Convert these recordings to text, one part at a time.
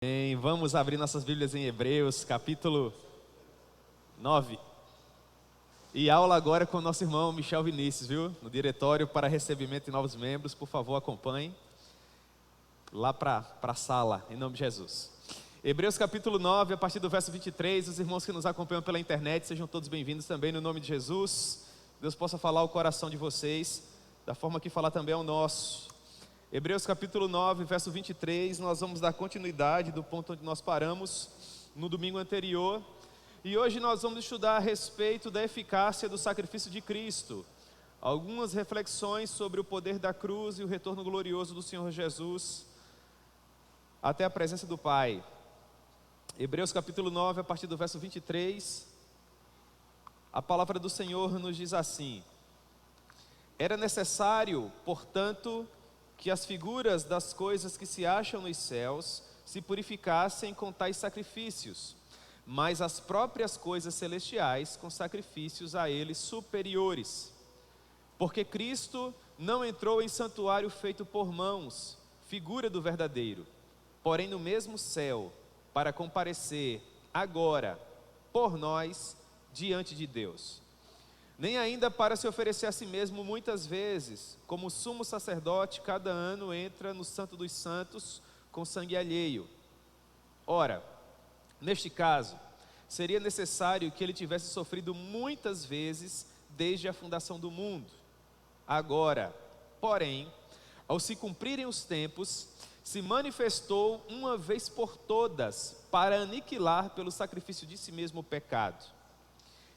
Bem, vamos abrir nossas Bíblias em Hebreus, capítulo 9. E aula agora com o nosso irmão Michel Vinícius, viu? No diretório para recebimento de novos membros. Por favor, acompanhe lá para a sala, em nome de Jesus. Hebreus capítulo 9, a partir do verso 23. Os irmãos que nos acompanham pela internet, sejam todos bem-vindos também no nome de Jesus. Deus possa falar ao coração de vocês, da forma que falar também ao nosso. Hebreus capítulo 9, verso 23, nós vamos dar continuidade do ponto onde nós paramos no domingo anterior. E hoje nós vamos estudar a respeito da eficácia do sacrifício de Cristo. Algumas reflexões sobre o poder da cruz e o retorno glorioso do Senhor Jesus até a presença do Pai. Hebreus capítulo 9, a partir do verso 23, a palavra do Senhor nos diz assim: Era necessário, portanto, que as figuras das coisas que se acham nos céus se purificassem com tais sacrifícios, mas as próprias coisas celestiais com sacrifícios a eles superiores. Porque Cristo não entrou em santuário feito por mãos, figura do verdadeiro, porém no mesmo céu, para comparecer agora por nós diante de Deus. Nem ainda para se oferecer a si mesmo muitas vezes, como sumo sacerdote cada ano entra no Santo dos Santos com sangue alheio. Ora, neste caso, seria necessário que ele tivesse sofrido muitas vezes desde a fundação do mundo. Agora, porém, ao se cumprirem os tempos, se manifestou uma vez por todas para aniquilar pelo sacrifício de si mesmo o pecado.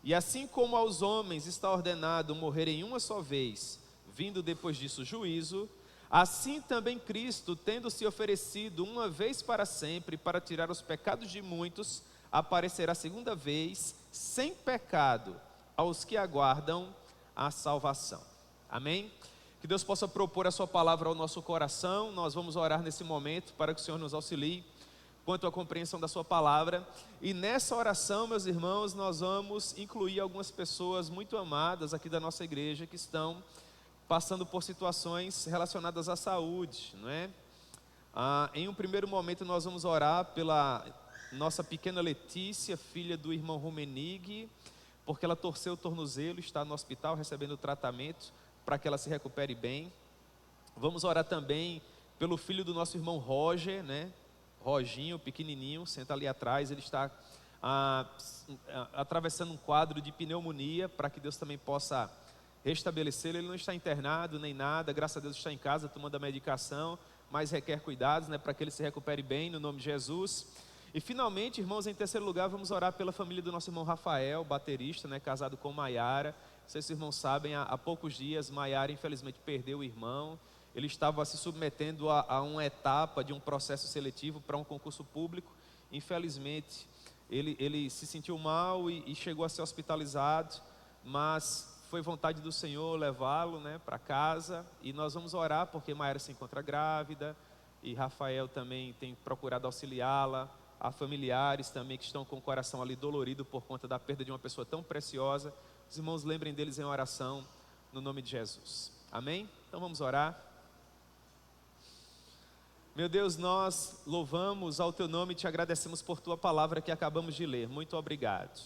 E assim como aos homens está ordenado morrerem uma só vez, vindo depois disso o juízo, assim também Cristo, tendo se oferecido uma vez para sempre para tirar os pecados de muitos, aparecerá segunda vez, sem pecado, aos que aguardam a salvação. Amém? Que Deus possa propor a sua palavra ao nosso coração. Nós vamos orar nesse momento para que o Senhor nos auxilie quanto à compreensão da sua palavra. E nessa oração, meus irmãos, nós vamos incluir algumas pessoas muito amadas aqui da nossa igreja que estão passando por situações relacionadas à saúde, não é? Em um primeiro momento nós vamos orar pela nossa pequena Letícia, filha do irmão Rumenig, porque ela torceu o tornozelo, está no hospital recebendo tratamento para que ela se recupere bem. Vamos orar também pelo filho do nosso irmão Roger, né? Roginho, pequenininho, senta ali atrás, ele está atravessando um quadro de pneumonia, para que Deus também possa restabelecê-lo. Ele não está internado nem nada, graças a Deus está em casa tomando a medicação, mas requer cuidados, né, para que ele se recupere bem, no nome de Jesus. E finalmente, irmãos, em terceiro lugar, vamos orar pela família do nosso irmão Rafael, baterista, né, casado com Maiara. Não sei se os irmãos sabem, há poucos dias Maiara infelizmente perdeu o irmão. Ele estava se submetendo a uma etapa de um processo seletivo para um concurso público. Infelizmente, ele se sentiu mal e chegou a ser hospitalizado, mas foi vontade do Senhor levá-lo, né, para casa. E nós vamos orar porque Maíra se encontra grávida e Rafael também tem procurado auxiliá-la. Há familiares também que estão com o coração ali dolorido por conta da perda de uma pessoa tão preciosa. Os irmãos, lembrem deles em oração, no nome de Jesus. Amém? Então vamos orar. Meu Deus, nós louvamos ao Teu nome e Te agradecemos por Tua palavra que acabamos de ler. Muito obrigado.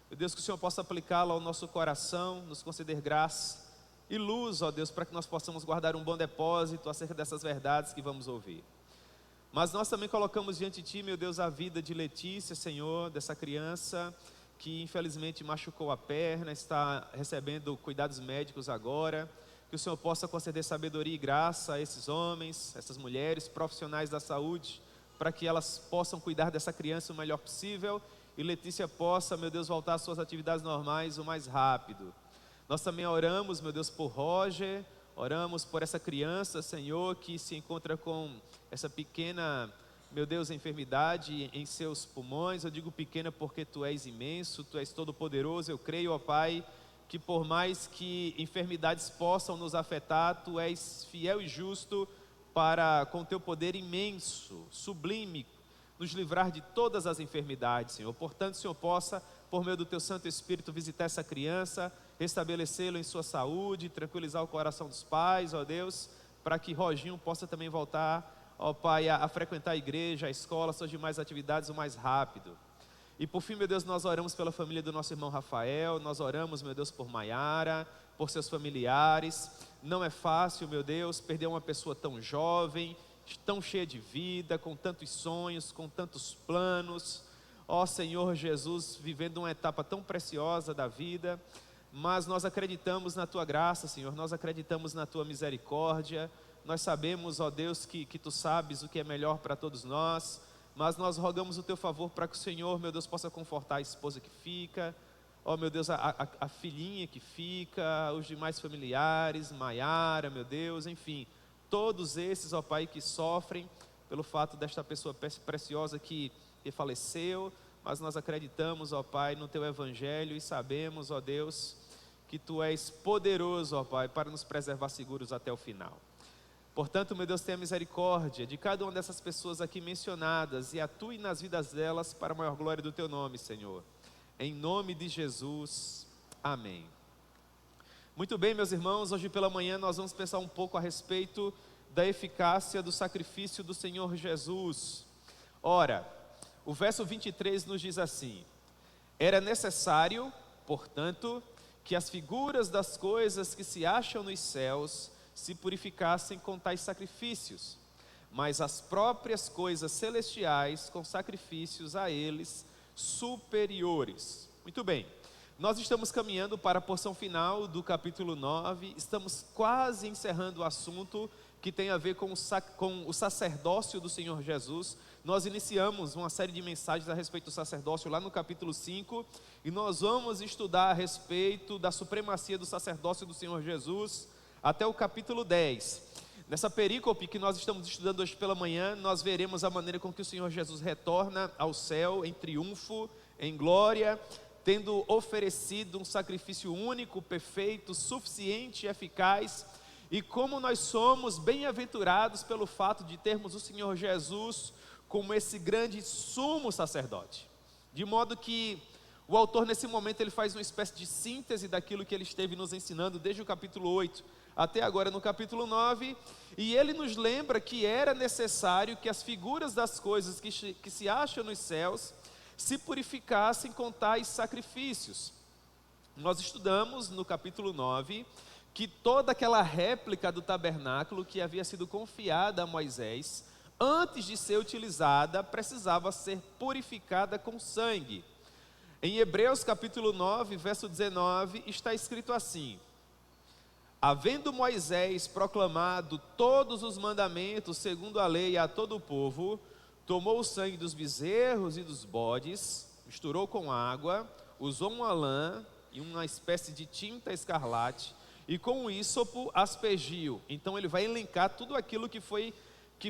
Meu Deus, que o Senhor possa aplicá-la ao nosso coração, nos conceder graça e luz, ó Deus, para que nós possamos guardar um bom depósito acerca dessas verdades que vamos ouvir. Mas nós também colocamos diante de Ti, meu Deus, a vida de Letícia, Senhor, dessa criança que infelizmente machucou a perna, está recebendo cuidados médicos agora. Que o Senhor possa conceder sabedoria e graça a esses homens, essas mulheres, profissionais da saúde, para que elas possam cuidar dessa criança o melhor possível e Letícia possa, meu Deus, voltar às suas atividades normais o mais rápido. Nós também oramos, meu Deus, por Roger, oramos por essa criança, Senhor, que se encontra com essa pequena, meu Deus, enfermidade em seus pulmões. Eu digo pequena porque Tu és imenso, Tu és todo-poderoso. Eu creio, ó Pai, que por mais que enfermidades possam nos afetar, Tu és fiel e justo para, com Teu poder imenso, sublime, nos livrar de todas as enfermidades, Senhor. Portanto, Senhor possa, por meio do Teu Santo Espírito, visitar essa criança, restabelecê-lo em sua saúde, tranquilizar o coração dos pais, ó Deus, para que Roginho possa também voltar ó Pai, a frequentar a igreja, a escola, suas demais atividades o mais rápido. E por fim, meu Deus, nós oramos pela família do nosso irmão Rafael, nós oramos, meu Deus, por Maiara, por seus familiares. Não é fácil, meu Deus, perder uma pessoa tão jovem, tão cheia de vida, com tantos sonhos, com tantos planos. Ó Senhor Jesus, vivendo uma etapa tão preciosa da vida, mas nós acreditamos na Tua graça, Senhor, nós acreditamos na Tua misericórdia. Nós sabemos, ó Deus, que Tu sabes o que é melhor para todos nós, mas nós rogamos o Teu favor para que o Senhor, meu Deus, possa confortar a esposa que fica, ó meu Deus, a filhinha que fica, os demais familiares, Maiara, meu Deus, enfim, todos esses, ó Pai, que sofrem pelo fato desta pessoa preciosa que faleceu, mas nós acreditamos, ó Pai, no Teu Evangelho e sabemos, ó Deus, que Tu és poderoso, ó Pai, para nos preservar seguros até o final. Portanto, meu Deus, tenha misericórdia de cada uma dessas pessoas aqui mencionadas e atue nas vidas delas para a maior glória do Teu nome, Senhor. Em nome de Jesus, amém. Muito bem, meus irmãos, hoje pela manhã nós vamos pensar um pouco a respeito da eficácia do sacrifício do Senhor Jesus. Ora, o verso 23 nos diz assim: era necessário, portanto, que as figuras das coisas que se acham nos céus se purificassem com tais sacrifícios, mas as próprias coisas celestiais com sacrifícios a eles superiores. Muito bem, nós estamos caminhando para a porção final do capítulo 9, estamos quase encerrando o assunto que tem a ver com o sacerdócio do Senhor Jesus. Nós iniciamos uma série de mensagens a respeito do sacerdócio lá no capítulo 5, e nós vamos estudar a respeito da supremacia do sacerdócio do Senhor Jesus até o capítulo 10. Nessa perícope que nós estamos estudando hoje pela manhã, nós veremos a maneira com que o Senhor Jesus retorna ao céu em triunfo, em glória, tendo oferecido um sacrifício único, perfeito, suficiente e eficaz, e como nós somos bem-aventurados pelo fato de termos o Senhor Jesus como esse grande sumo sacerdote. De modo que o autor nesse momento ele faz uma espécie de síntese daquilo que ele esteve nos ensinando desde o capítulo 8 até agora no capítulo 9, e ele nos lembra que era necessário que as figuras das coisas que se acham nos céus se purificassem com tais sacrifícios. Nós estudamos no capítulo 9 que toda aquela réplica do tabernáculo que havia sido confiada a Moisés, antes de ser utilizada, precisava ser purificada com sangue. Em Hebreus capítulo 9, verso 19, está escrito assim: havendo Moisés proclamado todos os mandamentos segundo a lei a todo o povo, tomou o sangue dos bezerros e dos bodes, misturou com água, usou uma lã e uma espécie de tinta escarlate, e com o ísopo aspergiu. Então ele vai elencar tudo aquilo que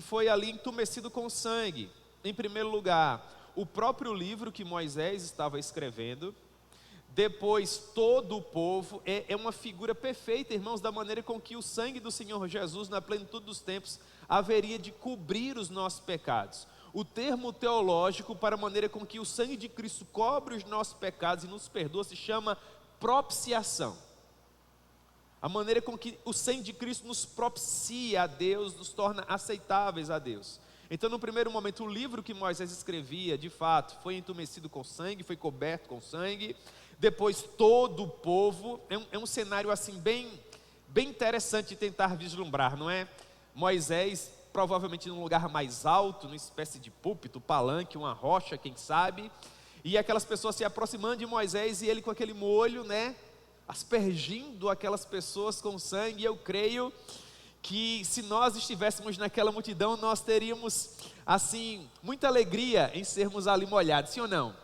foi ali entumecido com sangue. Em primeiro lugar, o próprio livro que Moisés estava escrevendo. Depois todo o povo. É uma figura perfeita, irmãos, da maneira com que o sangue do Senhor Jesus, na plenitude dos tempos, haveria de cobrir os nossos pecados. O termo teológico para a maneira com que o sangue de Cristo cobre os nossos pecados e nos perdoa se chama propiciação. A maneira com que o sangue de Cristo nos propicia a Deus, nos torna aceitáveis a Deus. Então, no primeiro momento, o livro que Moisés escrevia, de fato, foi entumecido com sangue, foi coberto com sangue. Depois, todo o povo, é um cenário assim bem interessante de tentar vislumbrar, não é? Moisés, provavelmente num lugar mais alto, numa espécie de púlpito, palanque, uma rocha, quem sabe, e aquelas pessoas se aproximando de Moisés, e ele com aquele molho, né, aspergindo aquelas pessoas com sangue. E eu creio que se nós estivéssemos naquela multidão, nós teríamos, assim, muita alegria em sermos ali molhados, sim ou não?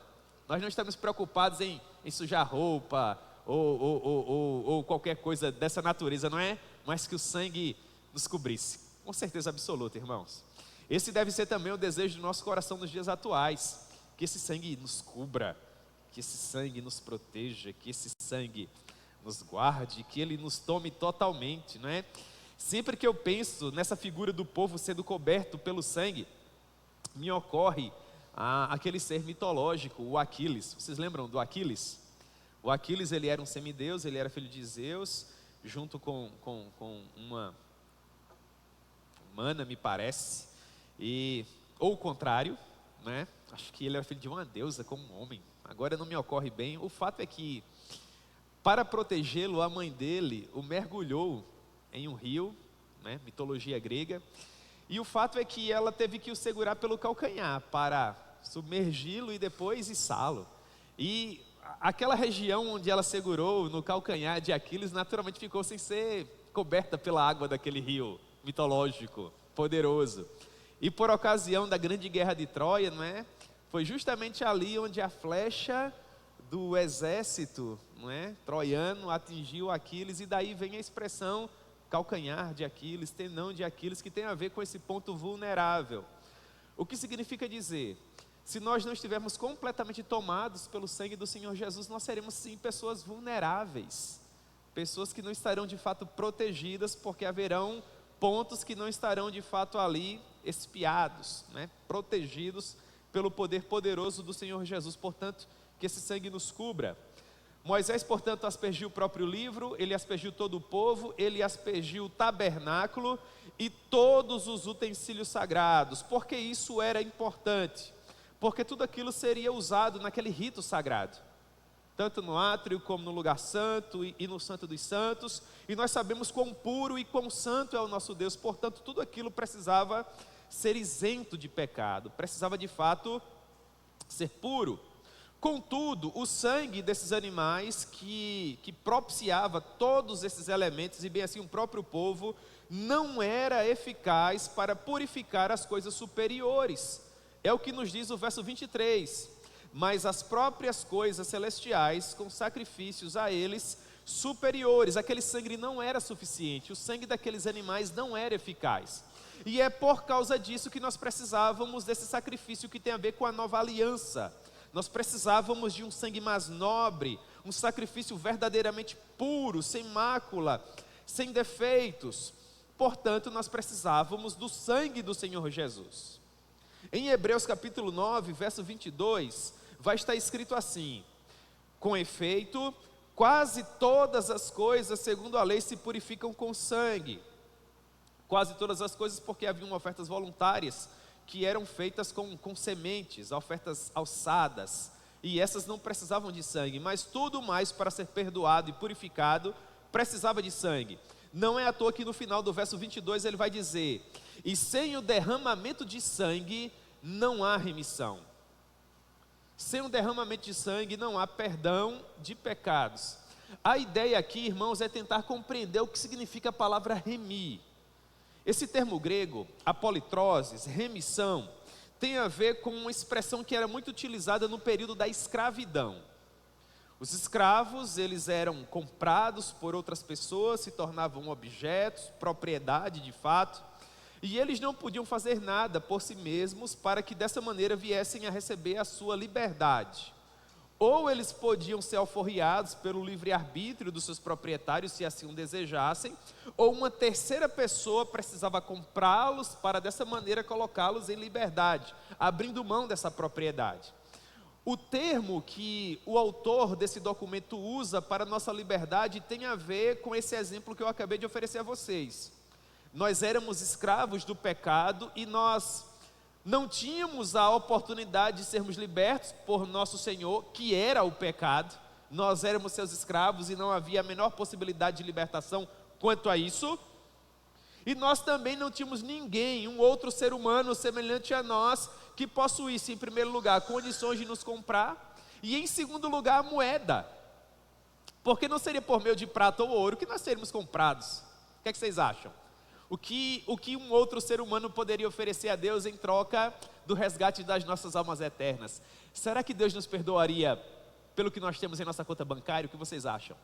Nós não estamos preocupados em sujar roupa, ou qualquer coisa dessa natureza, não é? Mas que o sangue nos cobrisse, com certeza absoluta, irmãos. Esse deve ser também o desejo do nosso coração nos dias atuais, que esse sangue nos cubra, que esse sangue nos proteja, que esse sangue nos guarde, que ele nos tome totalmente, não é? Sempre que eu penso nessa figura do povo sendo coberto pelo sangue, me ocorre aquele ser mitológico, o Aquiles. Vocês lembram do Aquiles? O Aquiles, ele era um semideus, ele era filho de Zeus, junto com uma humana, me parece. ou o contrário, né? Acho que ele era filho de uma deusa como um homem. Agora não me ocorre bem. O fato é que, para protegê-lo, a mãe dele o mergulhou em um rio, né? Mitologia grega. E o fato é que ela teve que o segurar pelo calcanhar para submergi-lo e depois içá-lo. E aquela região onde ela segurou no calcanhar de Aquiles naturalmente ficou sem ser coberta pela água daquele rio mitológico, poderoso. E por ocasião da grande guerra de Troia, não é? Foi justamente ali onde a flecha do exército, não é, troiano atingiu Aquiles, e daí vem a expressão calcanhar de Aquiles, tendão de Aquiles, que tem a ver com esse ponto vulnerável. O que significa dizer, se nós não estivermos completamente tomados pelo sangue do Senhor Jesus, nós seremos sim pessoas vulneráveis, pessoas que não estarão de fato protegidas, porque haverão pontos que não estarão de fato ali espiados, né, protegidos pelo poder poderoso do Senhor Jesus. Portanto, que esse sangue nos cubra. Moisés, portanto, aspergiu o próprio livro, ele aspergiu todo o povo, ele aspergiu o tabernáculo e todos os utensílios sagrados. Porque isso era importante? Porque tudo aquilo seria usado naquele rito sagrado, tanto no átrio como no lugar santo e no santo dos santos. E nós sabemos quão puro e quão santo é o nosso Deus. Portanto, tudo aquilo precisava ser isento de pecado, precisava de fato ser puro. Contudo, o sangue desses animais que propiciava todos esses elementos, e bem assim o próprio povo, não era eficaz para purificar as coisas superiores. É o que nos diz o verso 23. Mas as próprias coisas celestiais, com sacrifícios a eles superiores. Aquele sangue não era suficiente, o sangue daqueles animais não era eficaz. E é por causa disso que nós precisávamos desse sacrifício que tem a ver com a nova aliança. Nós precisávamos de um sangue mais nobre, um sacrifício verdadeiramente puro, sem mácula, sem defeitos. Portanto, nós precisávamos do sangue do Senhor Jesus. Em Hebreus capítulo 9, verso 22, vai estar escrito assim: com efeito, quase todas as coisas segundo a lei se purificam com sangue. Quase todas as coisas, porque haviam ofertas voluntárias que eram feitas com sementes, ofertas alçadas, e essas não precisavam de sangue, mas tudo mais para ser perdoado e purificado precisava de sangue. Não é à toa que no final do verso 22 ele vai dizer: e sem o derramamento de sangue não há remissão. Sem o derramamento de sangue não há perdão de pecados. A ideia aqui, irmãos, é tentar compreender o que significa a palavra remir. Esse termo grego, apolitroses, remissão, tem a ver com uma expressão que era muito utilizada no período da escravidão. Os escravos, eles eram comprados por outras pessoas, se tornavam objetos, propriedade de fato, e eles não podiam fazer nada por si mesmos para que dessa maneira viessem a receber a sua liberdade. Ou eles podiam ser alforriados pelo livre-arbítrio dos seus proprietários, se assim o desejassem, ou uma terceira pessoa precisava comprá-los para dessa maneira colocá-los em liberdade, abrindo mão dessa propriedade. O termo que o autor desse documento usa para nossa liberdade tem a ver com esse exemplo que eu acabei de oferecer a vocês. Nós éramos escravos do pecado e nós não tínhamos a oportunidade de sermos libertos por nosso Senhor, que era o pecado. Nós éramos seus escravos e não havia a menor possibilidade de libertação quanto a isso. E nós também não tínhamos ninguém, um outro ser humano semelhante a nós, que possuísse, em primeiro lugar, condições de nos comprar, e em segundo lugar, a moeda. Porque não seria por meio de prata ou ouro que nós seríamos comprados. O que é que vocês acham? O que um outro ser humano poderia oferecer a Deus em troca do resgate das nossas almas eternas? Será que Deus nos perdoaria pelo que nós temos em nossa conta bancária? O que vocês acham?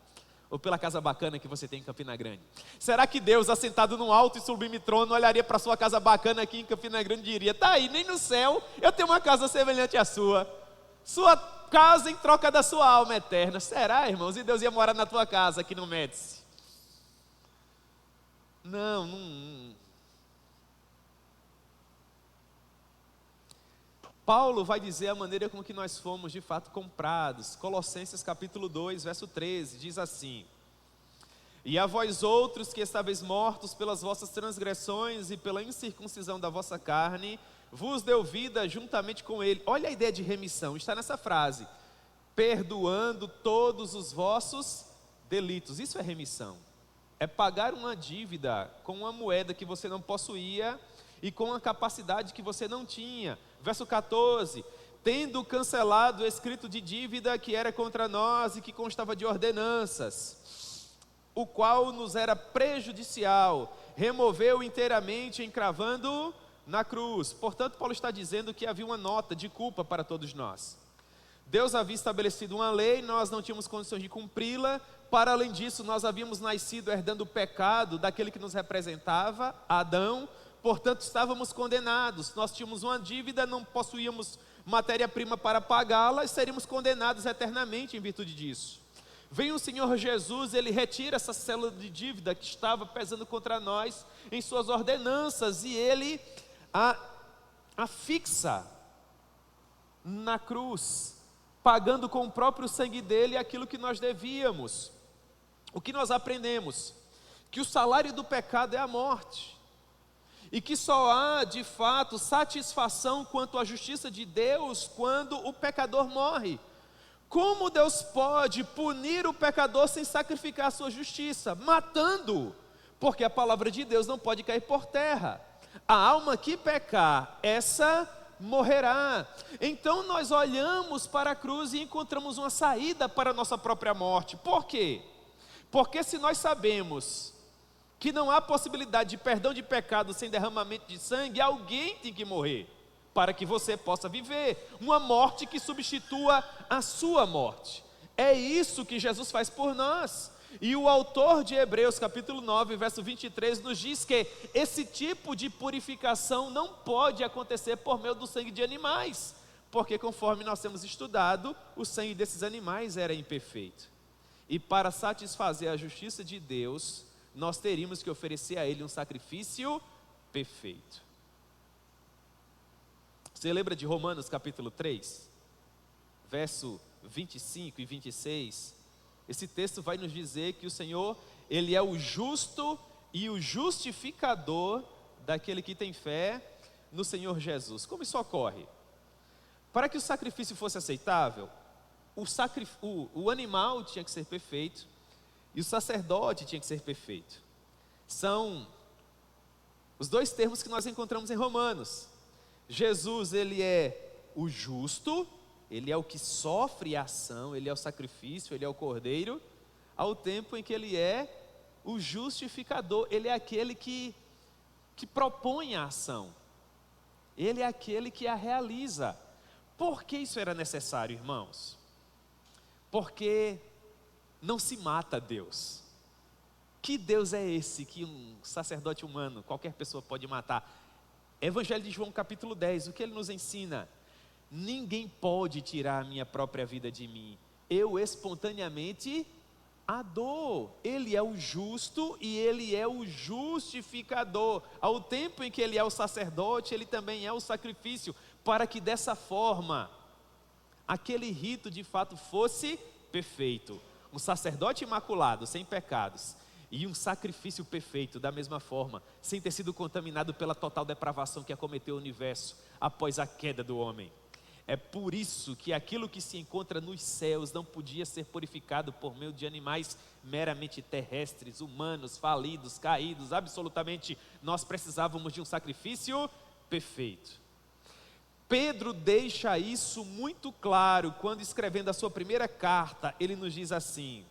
Ou pela casa bacana que você tem em Campina Grande? Será que Deus, assentado num alto e sublime trono, olharia para a sua casa bacana aqui em Campina Grande e diria: tá aí, nem no céu eu tenho uma casa semelhante à sua. Sua casa em troca da sua alma eterna. Será, irmãos? E Deus ia morar na tua casa aqui no Médici? Não. Paulo vai dizer a maneira com que nós fomos de fato comprados. Colossenses capítulo 2, verso 13, diz assim: E a vós outros que estáveis mortos pelas vossas transgressões e pela incircuncisão da vossa carne, vos deu vida juntamente com ele. Olha a ideia de remissão, está nessa frase: perdoando todos os vossos delitos. Isso é remissão. É pagar uma dívida com uma moeda que você não possuía e com a capacidade que você não tinha. Verso 14: tendo cancelado o escrito de dívida que era contra nós e que constava de ordenanças, o qual nos era prejudicial, removeu inteiramente, encravando na cruz. Portanto, Paulo está dizendo que havia uma nota de culpa para todos nós. Deus havia estabelecido uma lei, nós não tínhamos condições de cumpri-la. Para além disso, nós havíamos nascido herdando o pecado daquele que nos representava, Adão. Portanto, estávamos condenados. Nós tínhamos uma dívida, não possuíamos matéria-prima para pagá-la e seríamos condenados eternamente em virtude disso. Vem o Senhor Jesus, Ele retira essa célula de dívida que estava pesando contra nós em suas ordenanças e Ele a fixa na cruz, pagando com o próprio sangue dele aquilo que nós devíamos. O que nós aprendemos? Que o salário do pecado é a morte, e que só há de fato satisfação quanto à justiça de Deus quando o pecador morre. Como Deus pode punir o pecador sem sacrificar a sua justiça? Matando-o, porque a palavra de Deus não pode cair por terra. A alma que pecar, essa morrerá. Então nós olhamos para a cruz e encontramos uma saída para a nossa própria morte. Por quê? Porque se nós sabemos que não há possibilidade de perdão de pecado sem derramamento de sangue, alguém tem que morrer para que você possa viver, uma morte que substitua a sua morte. É isso que Jesus faz por nós. E o autor de Hebreus capítulo 9, verso 23 nos diz que esse tipo de purificação não pode acontecer por meio do sangue de animais, porque conforme nós temos estudado, o sangue desses animais era imperfeito. E para satisfazer a justiça de Deus, nós teríamos que oferecer a Ele um sacrifício perfeito. Você lembra de Romanos capítulo 3, verso 25 e 26? Esse texto vai nos dizer que o Senhor, Ele é o justo e o justificador daquele que tem fé no Senhor Jesus. Como isso ocorre? Para que o sacrifício fosse aceitável, o animal tinha que ser perfeito e o sacerdote tinha que ser perfeito. São os dois termos que nós encontramos em Romanos. Jesus, Ele é o justo, Ele é o que sofre a ação, Ele é o sacrifício, Ele é o cordeiro, ao tempo em que Ele é o justificador, Ele é aquele que propõe a ação, Ele é aquele que a realiza. Por que isso era necessário, irmãos? Porque não se mata Deus. Que Deus é esse que um sacerdote humano, qualquer pessoa pode matar? Evangelho de João capítulo 10, o que ele nos ensina? Ninguém pode tirar a minha própria vida de mim, eu espontaneamente a dou. Ele é o justo e Ele é o justificador. Ao tempo em que Ele é o sacerdote, Ele também é o sacrifício, para que dessa forma, aquele rito de fato fosse perfeito. Um sacerdote imaculado, sem pecados, e um sacrifício perfeito, da mesma forma, sem ter sido contaminado pela total depravação que acometeu o universo após a queda do homem. É por isso que aquilo que se encontra nos céus não podia ser purificado por meio de animais meramente terrestres, humanos, falidos, caídos, absolutamente. Nós precisávamos de um sacrifício perfeito. Pedro deixa isso muito claro quando escrevendo a sua primeira carta, ele nos diz assim,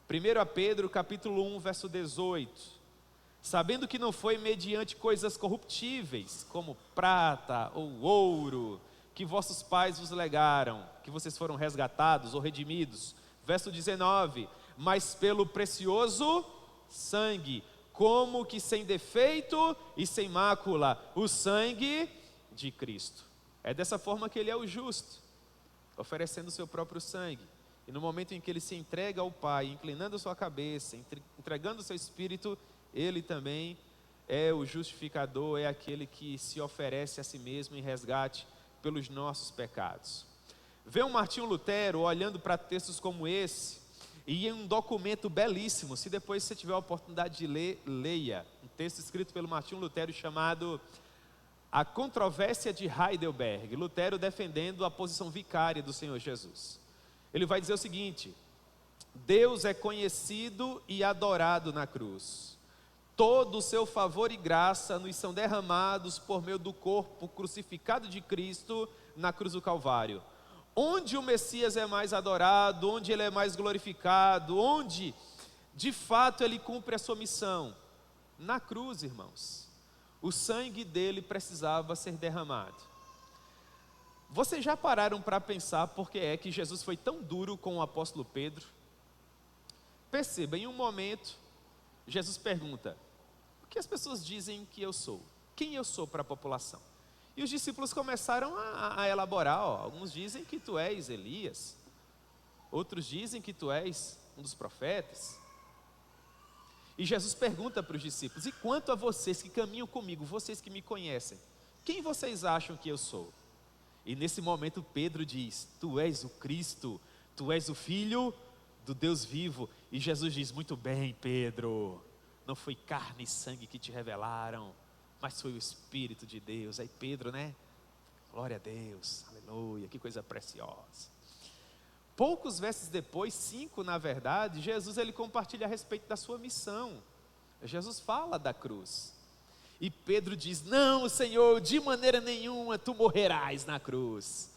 1 Pedro capítulo 1, verso 18, sabendo que não foi mediante coisas corruptíveis, como prata ou ouro, que vossos pais vos legaram, que vocês foram resgatados ou redimidos. Verso 19, mas pelo precioso sangue, como que sem defeito e sem mácula, o sangue de Cristo. É dessa forma que Ele é o justo, oferecendo o seu próprio sangue. E no momento em que Ele se entrega ao Pai, inclinando a sua cabeça, entregando o seu espírito, Ele também é o justificador, é aquele que se oferece a si mesmo em resgate pelos nossos pecados. Vê o Martinho Lutero olhando para textos como esse, E em um documento belíssimo, se depois você tiver a oportunidade de ler, leia. Um texto escrito pelo Martinho Lutero chamado A Controvérsia de Heidelberg. Lutero defendendo a posição vicária do Senhor Jesus. Ele vai dizer o seguinte: Deus é conhecido e adorado na cruz. Todo o seu favor e graça nos são derramados por meio do corpo crucificado de Cristo na cruz do Calvário. Onde o Messias é mais adorado, onde ele é mais glorificado, onde de fato ele cumpre a sua missão? Na cruz, irmãos. O sangue dele precisava ser derramado. Vocês já pararam para pensar por que é que Jesus foi tão duro com o apóstolo Pedro? Perceba, em um momento, Jesus pergunta: o que as pessoas dizem que eu sou? Quem eu sou para a população? E os discípulos começaram a elaborar. Alguns dizem que tu és Elias, outros dizem que tu és um dos profetas. E Jesus pergunta para os discípulos: e quanto a vocês que caminham comigo, vocês que me conhecem, quem vocês acham que eu sou? E nesse momento Pedro diz: tu és o Cristo, tu és o Filho do Deus vivo. E Jesus diz: muito bem, Pedro, não foi carne e sangue que te revelaram, mas foi o Espírito de Deus. Aí Pedro, né? Glória a Deus, aleluia, que coisa preciosa. Poucos versos depois, 5 na verdade, Jesus ele compartilha a respeito da sua missão. Jesus fala da cruz. E Pedro diz: não, Senhor, de maneira nenhuma tu morrerás na cruz.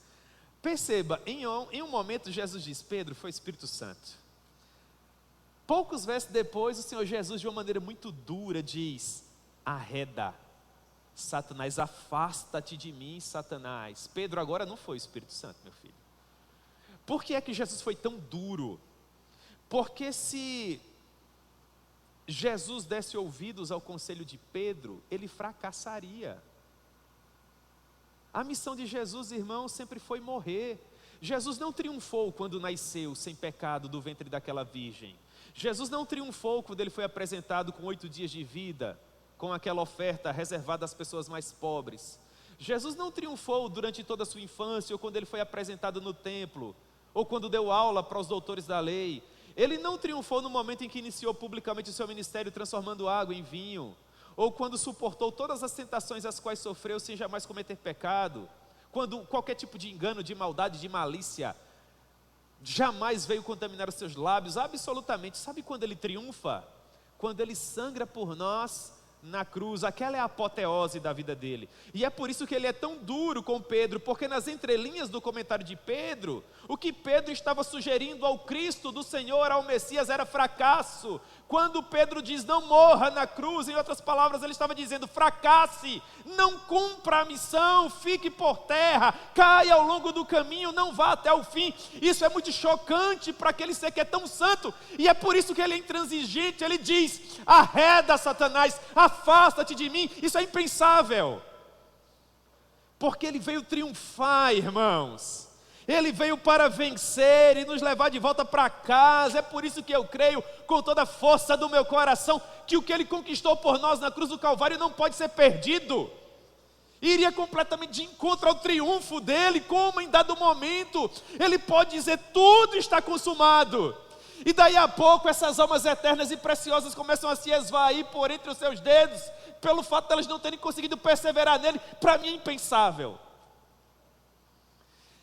Perceba, em um momento Jesus diz: Pedro, foi o Espírito Santo. Poucos versos depois, o Senhor Jesus, de uma maneira muito dura, diz: arreda, Satanás, afasta-te de mim, Satanás. Pedro agora não foi o Espírito Santo, meu filho. Por que é que Jesus foi tão duro? Porque se Jesus desse ouvidos ao conselho de Pedro, ele fracassaria. A missão de Jesus, irmão, sempre foi morrer. Jesus não triunfou quando nasceu sem pecado do ventre daquela virgem. Jesus não triunfou quando ele foi apresentado com 8 dias de vida, com aquela oferta reservada às pessoas mais pobres. Jesus não triunfou durante toda a sua infância, ou quando ele foi apresentado no templo, ou quando deu aula para os doutores da lei. Ele não triunfou no momento em que iniciou publicamente o seu ministério transformando água em vinho, ou quando suportou todas as tentações às quais sofreu sem jamais cometer pecado, quando qualquer tipo de engano, de maldade, de malícia jamais veio contaminar os seus lábios, absolutamente. Sabe quando ele triunfa? Quando ele sangra por nós na cruz. Aquela é a apoteose da vida dele. E é por isso que ele é tão duro com Pedro, porque nas entrelinhas do comentário de Pedro, o que Pedro estava sugerindo ao Cristo do Senhor, ao Messias, era fracasso. Quando Pedro diz não morra na cruz, em outras palavras ele estava dizendo: fracasse, não cumpra a missão, fique por terra, caia ao longo do caminho, não vá até o fim. Isso é muito chocante para aquele ser que é tão santo, e é por isso que ele é intransigente. Ele diz: arreda, Satanás, afasta-te de mim. Isso é impensável, porque ele veio triunfar, irmãos. Ele veio para vencer e nos levar de volta para casa. É por isso que eu creio com toda a força do meu coração que o que ele conquistou por nós na cruz do Calvário não pode ser perdido. Iria completamente de encontro ao triunfo dele, como em dado momento ele pode dizer: tudo está consumado. E daí a pouco essas almas eternas e preciosas começam a se esvair por entre os seus dedos, pelo fato de elas não terem conseguido perseverar nele. Para mim é impensável.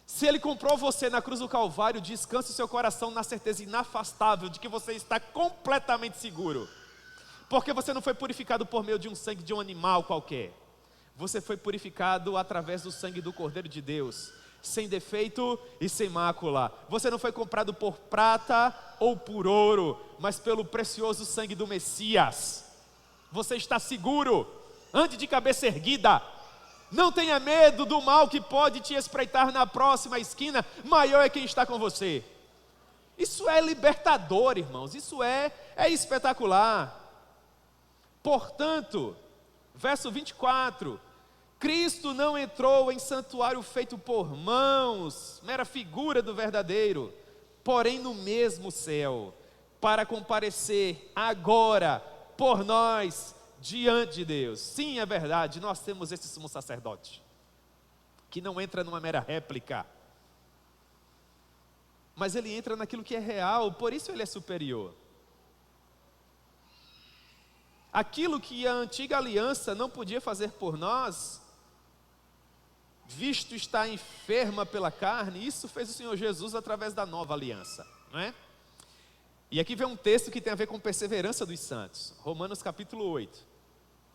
Se ele comprou você na cruz do Calvário, descanse o seu coração na certeza inafastável de que você está completamente seguro, porque você não foi purificado por meio de um sangue de um animal qualquer. Você foi purificado através do sangue do Cordeiro de Deus, sem defeito e sem mácula. Você não foi comprado por prata ou por ouro, mas pelo precioso sangue do Messias. Você está seguro. Ande de cabeça erguida. Não tenha medo do mal que pode te espreitar na próxima esquina. Maior é quem está com você. Isso é libertador, irmãos. Isso é espetacular. Portanto, verso 24: Cristo não entrou em santuário feito por mãos, mera figura do verdadeiro, porém no mesmo céu, para comparecer agora por nós diante de Deus. Sim, é verdade, nós temos esse sumo sacerdote, que não entra numa mera réplica. mas ele entra naquilo que é real, por isso ele é superior. Aquilo que a antiga aliança não podia fazer por nós, visto estar enferma pela carne, isso fez o Senhor Jesus através da nova aliança, não é? E aqui vem um texto que tem a ver com perseverança dos santos, Romanos capítulo 8,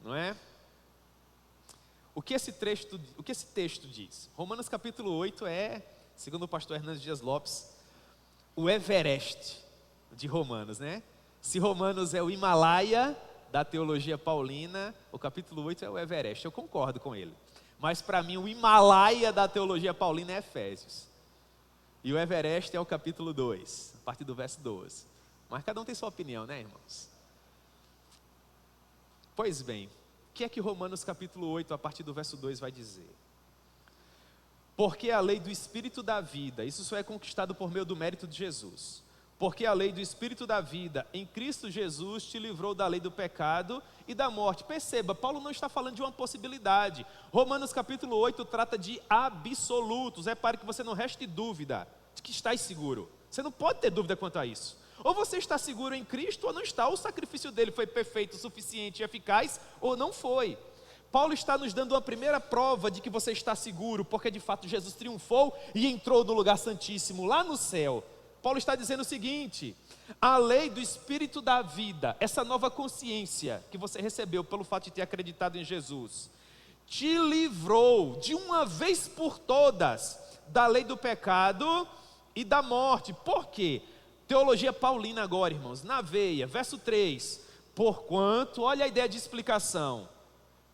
não é? O que esse texto diz? Romanos capítulo 8 é, segundo o pastor Hernandes Dias Lopes, o Everest de Romanos, né? Se Romanos é o Himalaia da teologia paulina, o capítulo 8 é o Everest, eu concordo com ele. Mas para mim o Himalaia da teologia paulina é Efésios. E o Everest é o capítulo 2, a partir do verso 12. Mas cada um tem sua opinião, né, irmãos? Pois bem, o que é que Romanos capítulo 8, a partir do verso 2 vai dizer? Porque a lei do Espírito da vida, isso só é conquistado por meio do mérito de Jesus. Porque a lei do Espírito da vida em Cristo Jesus te livrou da lei do pecado e da morte. Perceba, Paulo não está falando de uma possibilidade. Romanos capítulo 8 trata de absolutos. É para que você não reste dúvida de que estás seguro. Você não pode ter dúvida quanto a isso. Ou você está seguro em Cristo ou não está. O sacrifício dele foi perfeito, suficiente e eficaz ou não foi. Paulo está nos dando uma primeira prova de que você está seguro, porque de fato Jesus triunfou e entrou no lugar santíssimo lá no céu. Paulo está dizendo o seguinte: a lei do Espírito da vida, essa nova consciência que você recebeu pelo fato de ter acreditado em Jesus, te livrou de uma vez por todas da lei do pecado e da morte. Por quê? Teologia paulina agora, irmãos, na veia, verso 3. Porquanto, olha a ideia de explicação.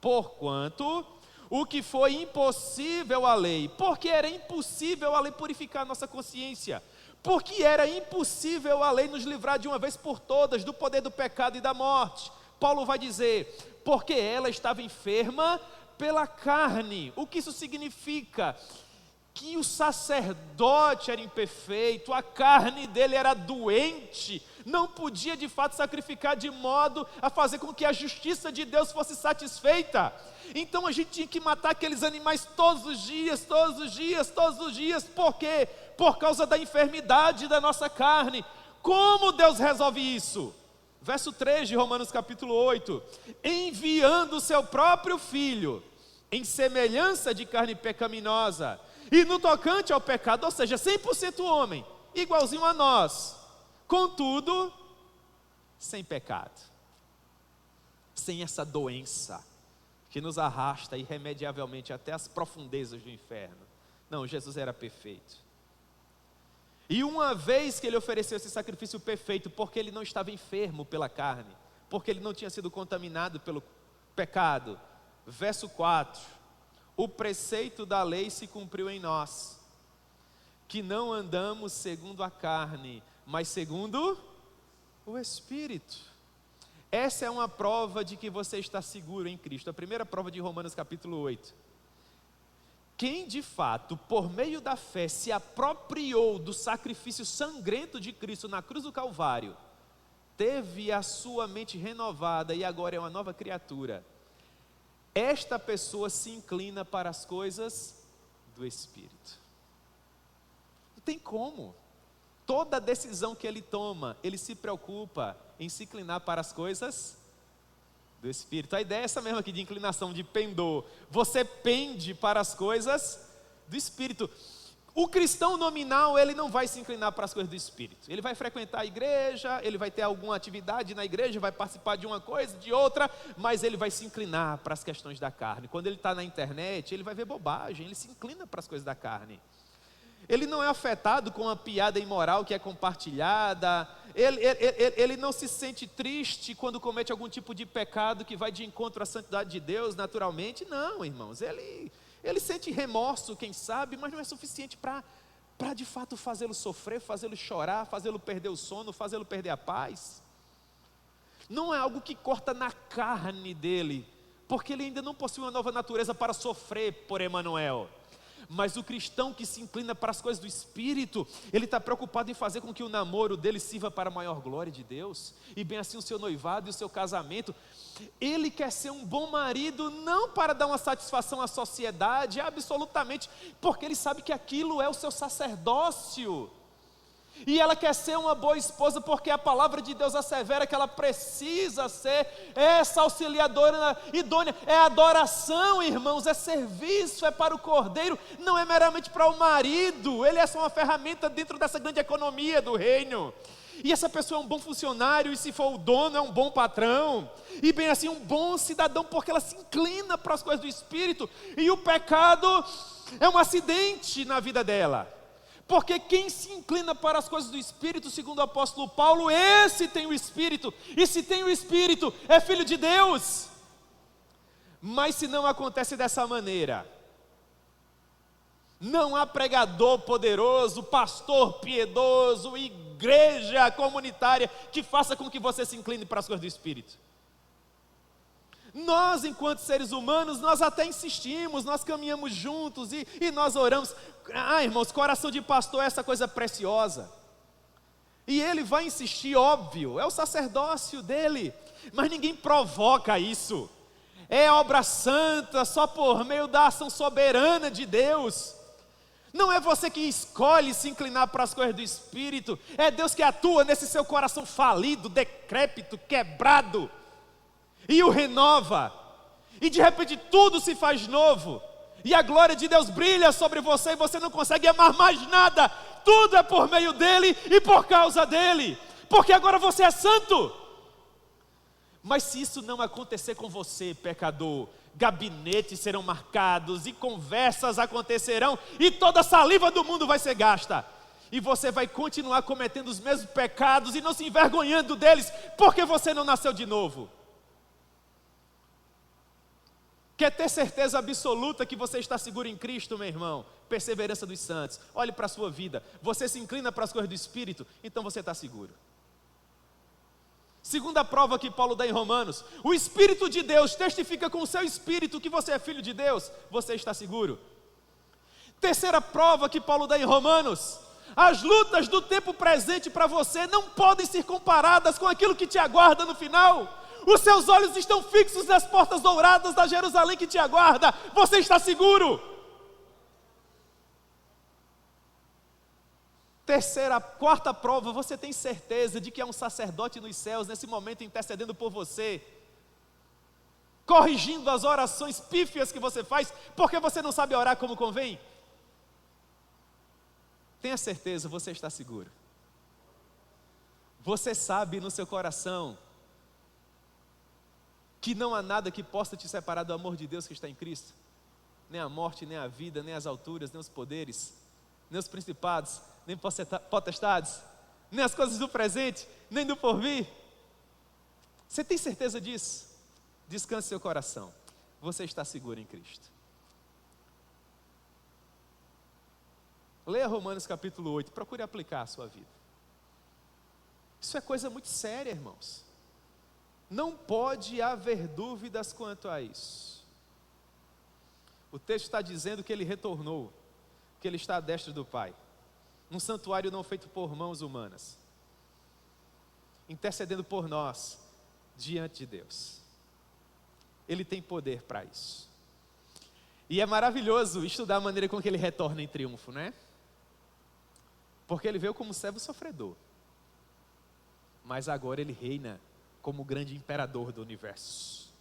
Porquanto o que foi impossível à lei, porque era impossível a lei purificar a nossa consciência. Porque era impossível a lei nos livrar de uma vez por todas do poder do pecado e da morte. Paulo vai dizer, porque ela estava enferma pela carne. O que isso significa? Que o sacerdote era imperfeito, a carne dele era doente, não podia de fato sacrificar de modo a fazer com que a justiça de Deus fosse satisfeita. Então a gente tinha que matar aqueles animais todos os dias, por quê? Por causa da enfermidade da nossa carne. Como Deus resolve isso? Verso 3 de Romanos capítulo 8, enviando o seu próprio filho, em semelhança de carne pecaminosa, e no tocante ao pecado, ou seja, 100% homem, igualzinho a nós, contudo, sem pecado, sem essa doença, que nos arrasta irremediavelmente até as profundezas do inferno. Não, Jesus era perfeito. E uma vez que ele ofereceu esse sacrifício perfeito, porque ele não estava enfermo pela carne, porque ele não tinha sido contaminado pelo pecado, verso 4, o preceito da lei se cumpriu em nós, que não andamos segundo a carne, mas segundo o Espírito. Essa é uma prova de que você está seguro em Cristo. A primeira prova de Romanos capítulo 8. Quem de fato, por meio da fé, se apropriou do sacrifício sangrento de Cristo na cruz do Calvário, teve a sua mente renovada e agora é uma nova criatura. Esta pessoa se inclina para as coisas do Espírito. Não tem como. Toda decisão que ele toma, ele se preocupa em se inclinar para as coisas do Espírito. A ideia é essa mesma aqui de inclinação, de pendor. Você pende para as coisas do Espírito. O cristão nominal, ele não vai se inclinar para as coisas do Espírito. Ele vai frequentar a igreja, ele vai ter alguma atividade na igreja, vai participar de uma coisa, de outra, mas ele vai se inclinar para as questões da carne. Quando ele está na internet, ele vai ver bobagem, ele se inclina para as coisas da carne. Ele não é afetado com uma piada imoral que é compartilhada, ele não se sente triste quando comete algum tipo de pecado que vai de encontro à santidade de Deus, naturalmente. Não, irmãos, ele sente remorso, quem sabe, mas não é suficiente para de fato fazê-lo sofrer, fazê-lo chorar, fazê-lo perder o sono, fazê-lo perder a paz. Não é algo que corta na carne dele, porque ele ainda não possui uma nova natureza para sofrer por Emanuel. Mas o cristão que se inclina para as coisas do Espírito, ele está preocupado em fazer com que o namoro dele sirva para a maior glória de Deus, e bem assim o seu noivado e o seu casamento. Ele quer ser um bom marido, não para dar uma satisfação à sociedade, absolutamente, porque ele sabe que aquilo é o seu sacerdócio. E ela quer ser uma boa esposa porque a palavra de Deus assevera que ela precisa ser essa auxiliadora idônea. É adoração, irmãos, é serviço, é para o cordeiro, não é meramente para o marido. Ele é só uma ferramenta dentro dessa grande economia do reino. E essa pessoa é um bom funcionário, e se for o dono, é um bom patrão, e bem assim, um bom cidadão, porque ela se inclina para as coisas do Espírito, e o pecado é um acidente na vida dela. Porque quem se inclina para as coisas do Espírito, segundo o apóstolo Paulo, esse tem o Espírito, e se tem o Espírito, é filho de Deus. Mas se não acontece dessa maneira, não há pregador poderoso, pastor piedoso, igreja comunitária que faça com que você se incline para as coisas do Espírito. Nós, enquanto seres humanos, nós até insistimos, nós caminhamos juntos e nós oramos. Irmãos, coração de pastor é essa coisa preciosa. E ele vai insistir, óbvio, é o sacerdócio dele, mas ninguém provoca isso. É obra santa, só por meio da ação soberana de Deus. Não é você que escolhe se inclinar para as coisas do Espírito, é Deus que atua nesse seu coração falido, decrépito, quebrado, e o renova, e de repente tudo se faz novo, e a glória de Deus brilha sobre você, e você não consegue amar mais nada, tudo é por meio dele e por causa dele, porque agora você é santo. Mas se isso não acontecer com você, pecador, gabinetes serão marcados, e conversas acontecerão, e toda a saliva do mundo vai ser gasta, e você vai continuar cometendo os mesmos pecados, e não se envergonhando deles, porque você não nasceu de novo. Quer ter certeza absoluta que você está seguro em Cristo, meu irmão? Perseverança dos santos. Olhe para a sua vida. Você se inclina para as coisas do Espírito, então você está seguro. Segunda prova que Paulo dá em Romanos: o Espírito de Deus testifica com o seu Espírito que você é filho de Deus. Você está seguro. Terceira prova que Paulo dá em Romanos: as lutas do tempo presente para você não podem ser comparadas com aquilo que te aguarda no final. Os seus olhos estão fixos nas portas douradas da Jerusalém que te aguarda. Você está seguro. Quarta prova, você tem certeza de que há um sacerdote nos céus nesse momento intercedendo por você, corrigindo as orações pífias que você faz, porque você não sabe orar como convém. Tenha certeza, você está seguro. Você sabe no seu coração que não há nada que possa te separar do amor de Deus que está em Cristo. Nem a morte, nem a vida, nem as alturas, nem os poderes, nem os principados, nem potestades, nem as coisas do presente, nem do porvir. Você tem certeza disso? Descanse seu coração. Você está seguro em Cristo. Leia Romanos capítulo 8, procure aplicar a sua vida. Isso é coisa muito séria, irmãos. Não pode haver dúvidas quanto a isso. O texto está dizendo que ele retornou, que ele está à destra do Pai, num santuário não feito por mãos humanas, intercedendo por nós, diante de Deus. Ele tem poder para isso. E é maravilhoso estudar a maneira com que ele retorna em triunfo, né? Porque ele veio como servo sofredor, mas agora ele reina como o grande imperador do universo.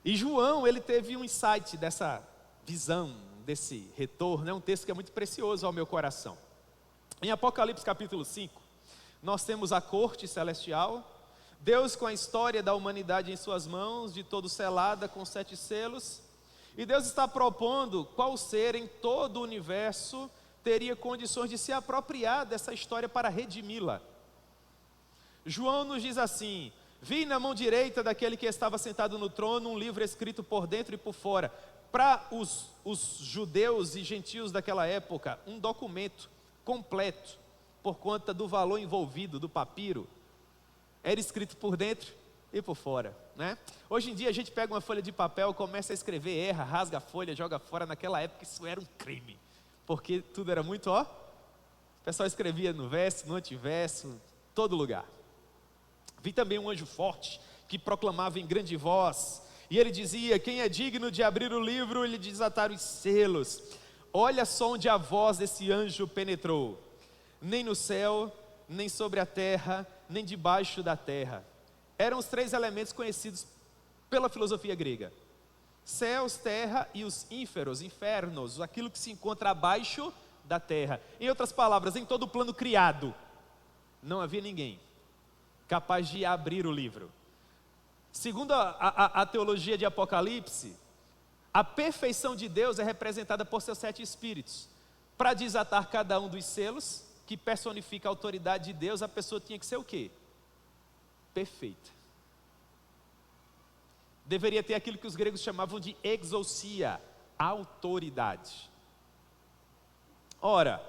E João, ele teve um insight dessa visão, desse retorno. É um texto que é muito precioso ao meu coração. Em Apocalipse capítulo 5, nós temos a corte celestial, Deus com a história da humanidade em suas mãos, de todo selada com 7 selos, e Deus está propondo qual ser em todo o universo teria condições de se apropriar dessa história para redimi-la. João nos diz assim: vi na mão direita daquele que estava sentado no trono um livro escrito por dentro e por fora. Para os judeus e gentios daquela época, um documento completo, por conta do valor envolvido, do papiro, era escrito por dentro e por fora, né? Hoje em dia a gente pega uma folha de papel, começa a escrever, erra, rasga a folha, joga fora. Naquela época isso era um crime, porque tudo era muito, o pessoal escrevia no verso, no antiverso, todo lugar. Vi também um anjo forte, que proclamava em grande voz, e ele dizia: quem é digno de abrir o livro e lhe desatar os selos? Olha só onde a voz desse anjo penetrou. nem no céu, nem sobre a terra, nem debaixo da terra. Eram os 3 elementos conhecidos pela filosofia grega: céus, terra e os ínferos, infernos, aquilo que se encontra abaixo da terra. Em outras palavras, em todo o plano criado, não havia ninguém capaz de abrir o livro. Segundo a teologia de Apocalipse, a perfeição de Deus é representada por seus 7 espíritos. Para desatar cada um dos selos, que personifica a autoridade de Deus, a pessoa tinha que ser o quê? Perfeita. Deveria ter aquilo que os gregos chamavam de exousia, autoridade. Ora,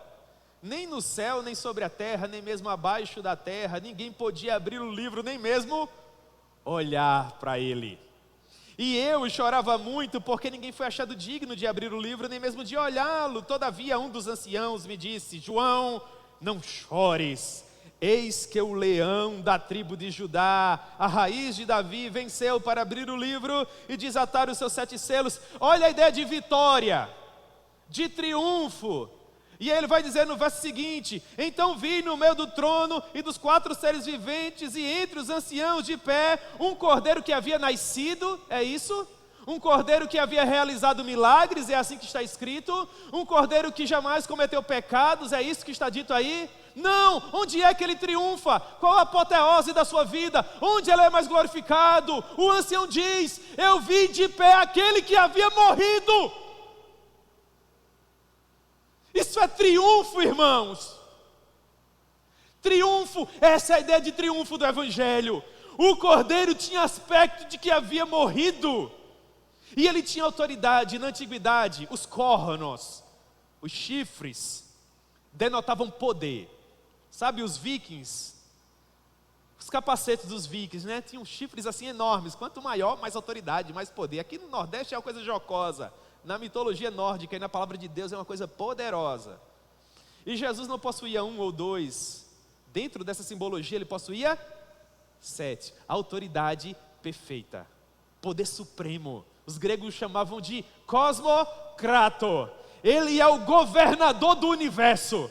nem no céu, nem sobre a terra, nem mesmo abaixo da terra, ninguém podia abrir o livro, nem mesmo olhar para ele. E eu chorava muito, porque ninguém foi achado digno de abrir o livro, nem mesmo de olhá-lo. Todavia um dos anciãos me disse: João, não chores, eis que o leão da tribo de Judá, a raiz de Davi, venceu para abrir o livro e desatar os seus 7 selos. Olha a ideia de vitória, de triunfo. E aí ele vai dizer no verso seguinte: então vi no meio do trono e dos 4 seres viventes e entre os anciãos de pé um cordeiro que havia nascido, é isso? Um cordeiro que havia realizado milagres, é assim que está escrito. Um cordeiro que jamais cometeu pecados, é isso que está dito aí? Não, onde é que ele triunfa? Qual a apoteose da sua vida? Onde ele é mais glorificado? O ancião diz: eu vi de pé aquele que havia morrido. Isso é triunfo, irmãos. Triunfo, essa é a ideia de triunfo do Evangelho. O cordeiro tinha aspecto de que havia morrido. E ele tinha autoridade. Na antiguidade, os córnos, os chifres, denotavam poder. Sabe os vikings? Os capacetes dos vikings, né? Tinham chifres assim enormes. Quanto maior, mais autoridade, mais poder. Aqui no Nordeste é uma coisa jocosa. Na mitologia nórdica e na palavra de Deus é uma coisa poderosa. E Jesus não possuía 1 ou 2. Dentro dessa simbologia ele possuía 7. Autoridade perfeita. Poder supremo. Os gregos chamavam de cosmocrato. Ele é o governador do universo.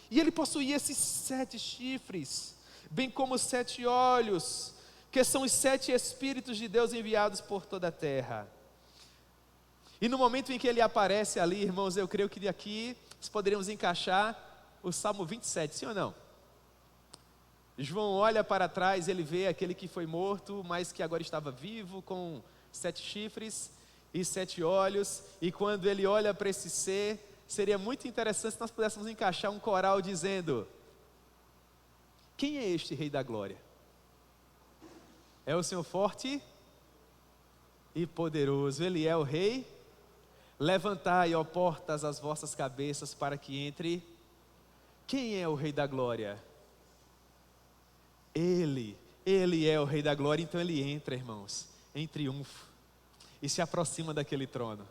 E ele possuía esses 7 chifres, bem como 7 olhos, que são os 7 Espíritos de Deus enviados por toda a terra. E no momento em que ele aparece ali, irmãos, eu creio que aqui nós poderíamos encaixar o Salmo 27, sim ou não? João olha para trás, ele vê aquele que foi morto, mas que agora estava vivo, com 7 chifres e 7 olhos. E quando ele olha para esse ser, seria muito interessante se nós pudéssemos encaixar um coral dizendo: quem é este Rei da Glória? É o Senhor forte e poderoso, Ele é o Rei. Levantai, ó portas, as vossas cabeças, para que entre. Quem é o Rei da Glória? Ele é o Rei da Glória. Então ele entra, irmãos, em triunfo, e se aproxima daquele trono,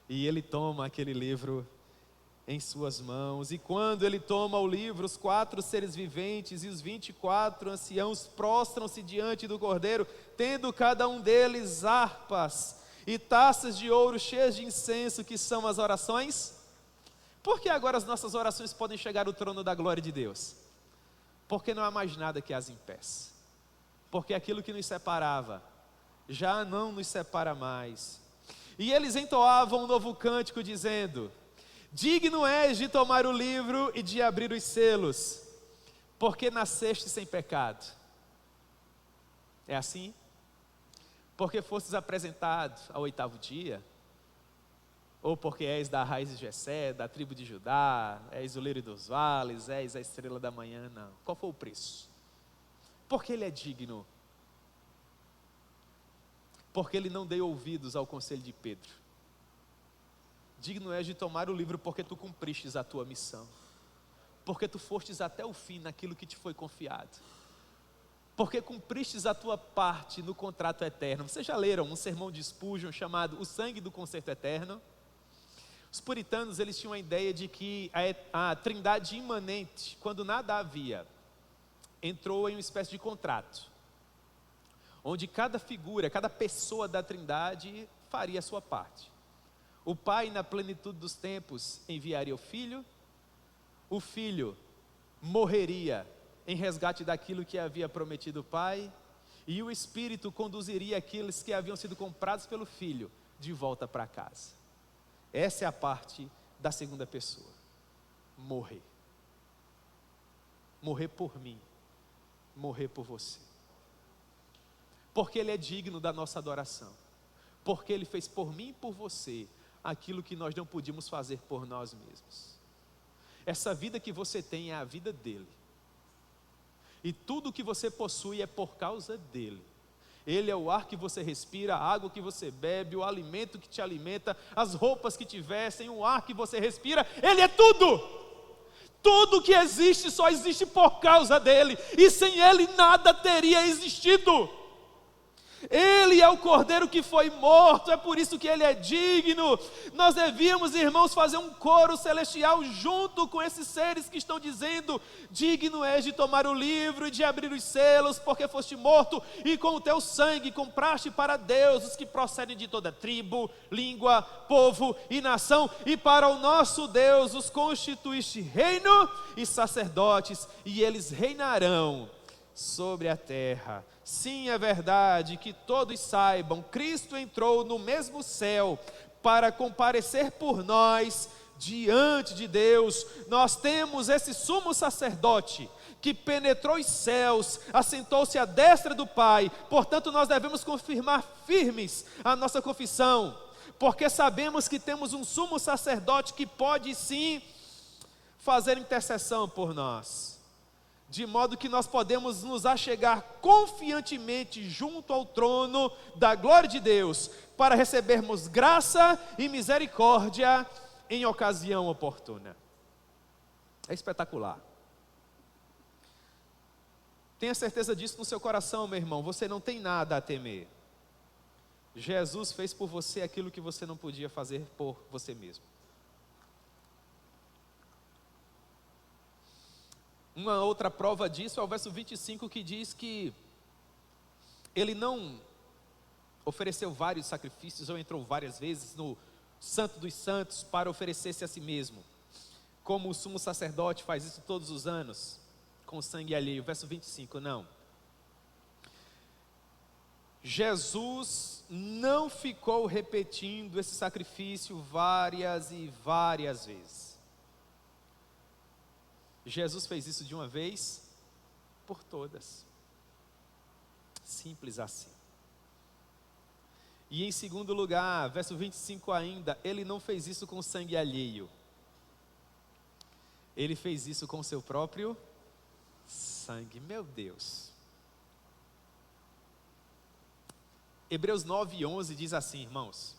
e ele toma aquele livro em suas mãos. E quando ele toma o livro, os 4 seres viventes e os 24 anciãos prostram-se diante do Cordeiro, tendo cada um deles harpas e taças de ouro cheias de incenso, que são as orações. Por que agora as nossas orações podem chegar ao trono da glória de Deus? Porque não há mais nada que as impeça. Porque aquilo que nos separava já não nos separa mais. E eles entoavam um novo cântico dizendo: digno és de tomar o livro e de abrir os selos, porque nasceste sem pecado. É assim? Porque fostes apresentado ao 8º dia? Ou porque és da raiz de Jessé, da tribo de Judá, és o lírio dos vales, és a estrela da manhã? Não. Qual foi o preço? Porque ele é digno. Porque ele não deu ouvidos ao conselho de Pedro. Digno és de tomar o livro, porque tu cumpristes a tua missão. Porque tu fostes até o fim naquilo que te foi confiado. Porque cumpristes a tua parte no contrato eterno. Vocês já leram um sermão de Spurgeon chamado O Sangue do Concerto Eterno? Os puritanos, eles tinham a ideia de que a trindade imanente, quando nada havia, entrou em uma espécie de contrato, onde cada figura, cada pessoa da trindade faria a sua parte. O Pai, na plenitude dos tempos, enviaria o Filho. o Filho morreria em resgate daquilo que havia prometido o Pai, e o Espírito conduziria aqueles que haviam sido comprados pelo Filho de volta para casa. Essa é a parte da segunda pessoa. Morrer. Morrer por mim. Morrer por você. Porque Ele é digno da nossa adoração. Porque Ele fez por mim e por você aquilo que nós não podíamos fazer por nós mesmos. Essa vida que você tem é a vida dEle. E tudo que você possui é por causa dEle. Ele é o ar que você respira, a água que você bebe, o alimento que te alimenta, as roupas que te vestem, o ar que você respira. Ele é tudo. Tudo que existe só existe por causa dEle. E sem Ele nada teria existido. Ele é o Cordeiro que foi morto, é por isso que Ele é digno. Nós devíamos, irmãos, fazer um coro celestial junto com esses seres que estão dizendo: digno és de tomar o livro e de abrir os selos, porque foste morto e com o teu sangue compraste para Deus os que procedem de toda tribo, língua, povo e nação, e para o nosso Deus os constituíste reino e sacerdotes, e eles reinarão sobre a terra. Sim, é verdade, que todos saibam, Cristo entrou no mesmo céu para comparecer por nós diante de Deus. Nós temos esse sumo sacerdote que penetrou os céus, assentou-se à destra do Pai. Portanto, nós devemos confirmar firmes a nossa confissão, porque sabemos que temos um sumo sacerdote que pode sim fazer intercessão por nós, de modo que nós podemos nos achegar confiantemente junto ao trono da glória de Deus, para recebermos graça e misericórdia em ocasião oportuna. É espetacular. Tenha certeza disso no seu coração, meu irmão. Você não tem nada a temer. Jesus fez por você aquilo que você não podia fazer por você mesmo. Uma outra prova disso é o verso 25, que diz que Ele não ofereceu vários sacrifícios ou entrou várias vezes no Santo dos Santos para oferecer-se a si mesmo, como o sumo sacerdote faz isso todos os anos, com sangue alheio. Verso 25, não. Jesus não ficou repetindo esse sacrifício várias e várias vezes. Jesus fez isso de uma vez por todas. Simples assim. E em segundo lugar, verso 25 ainda, Ele não fez isso com sangue alheio. Ele fez isso com seu próprio sangue. Meu Deus. Hebreus 9:11 diz assim, irmãos: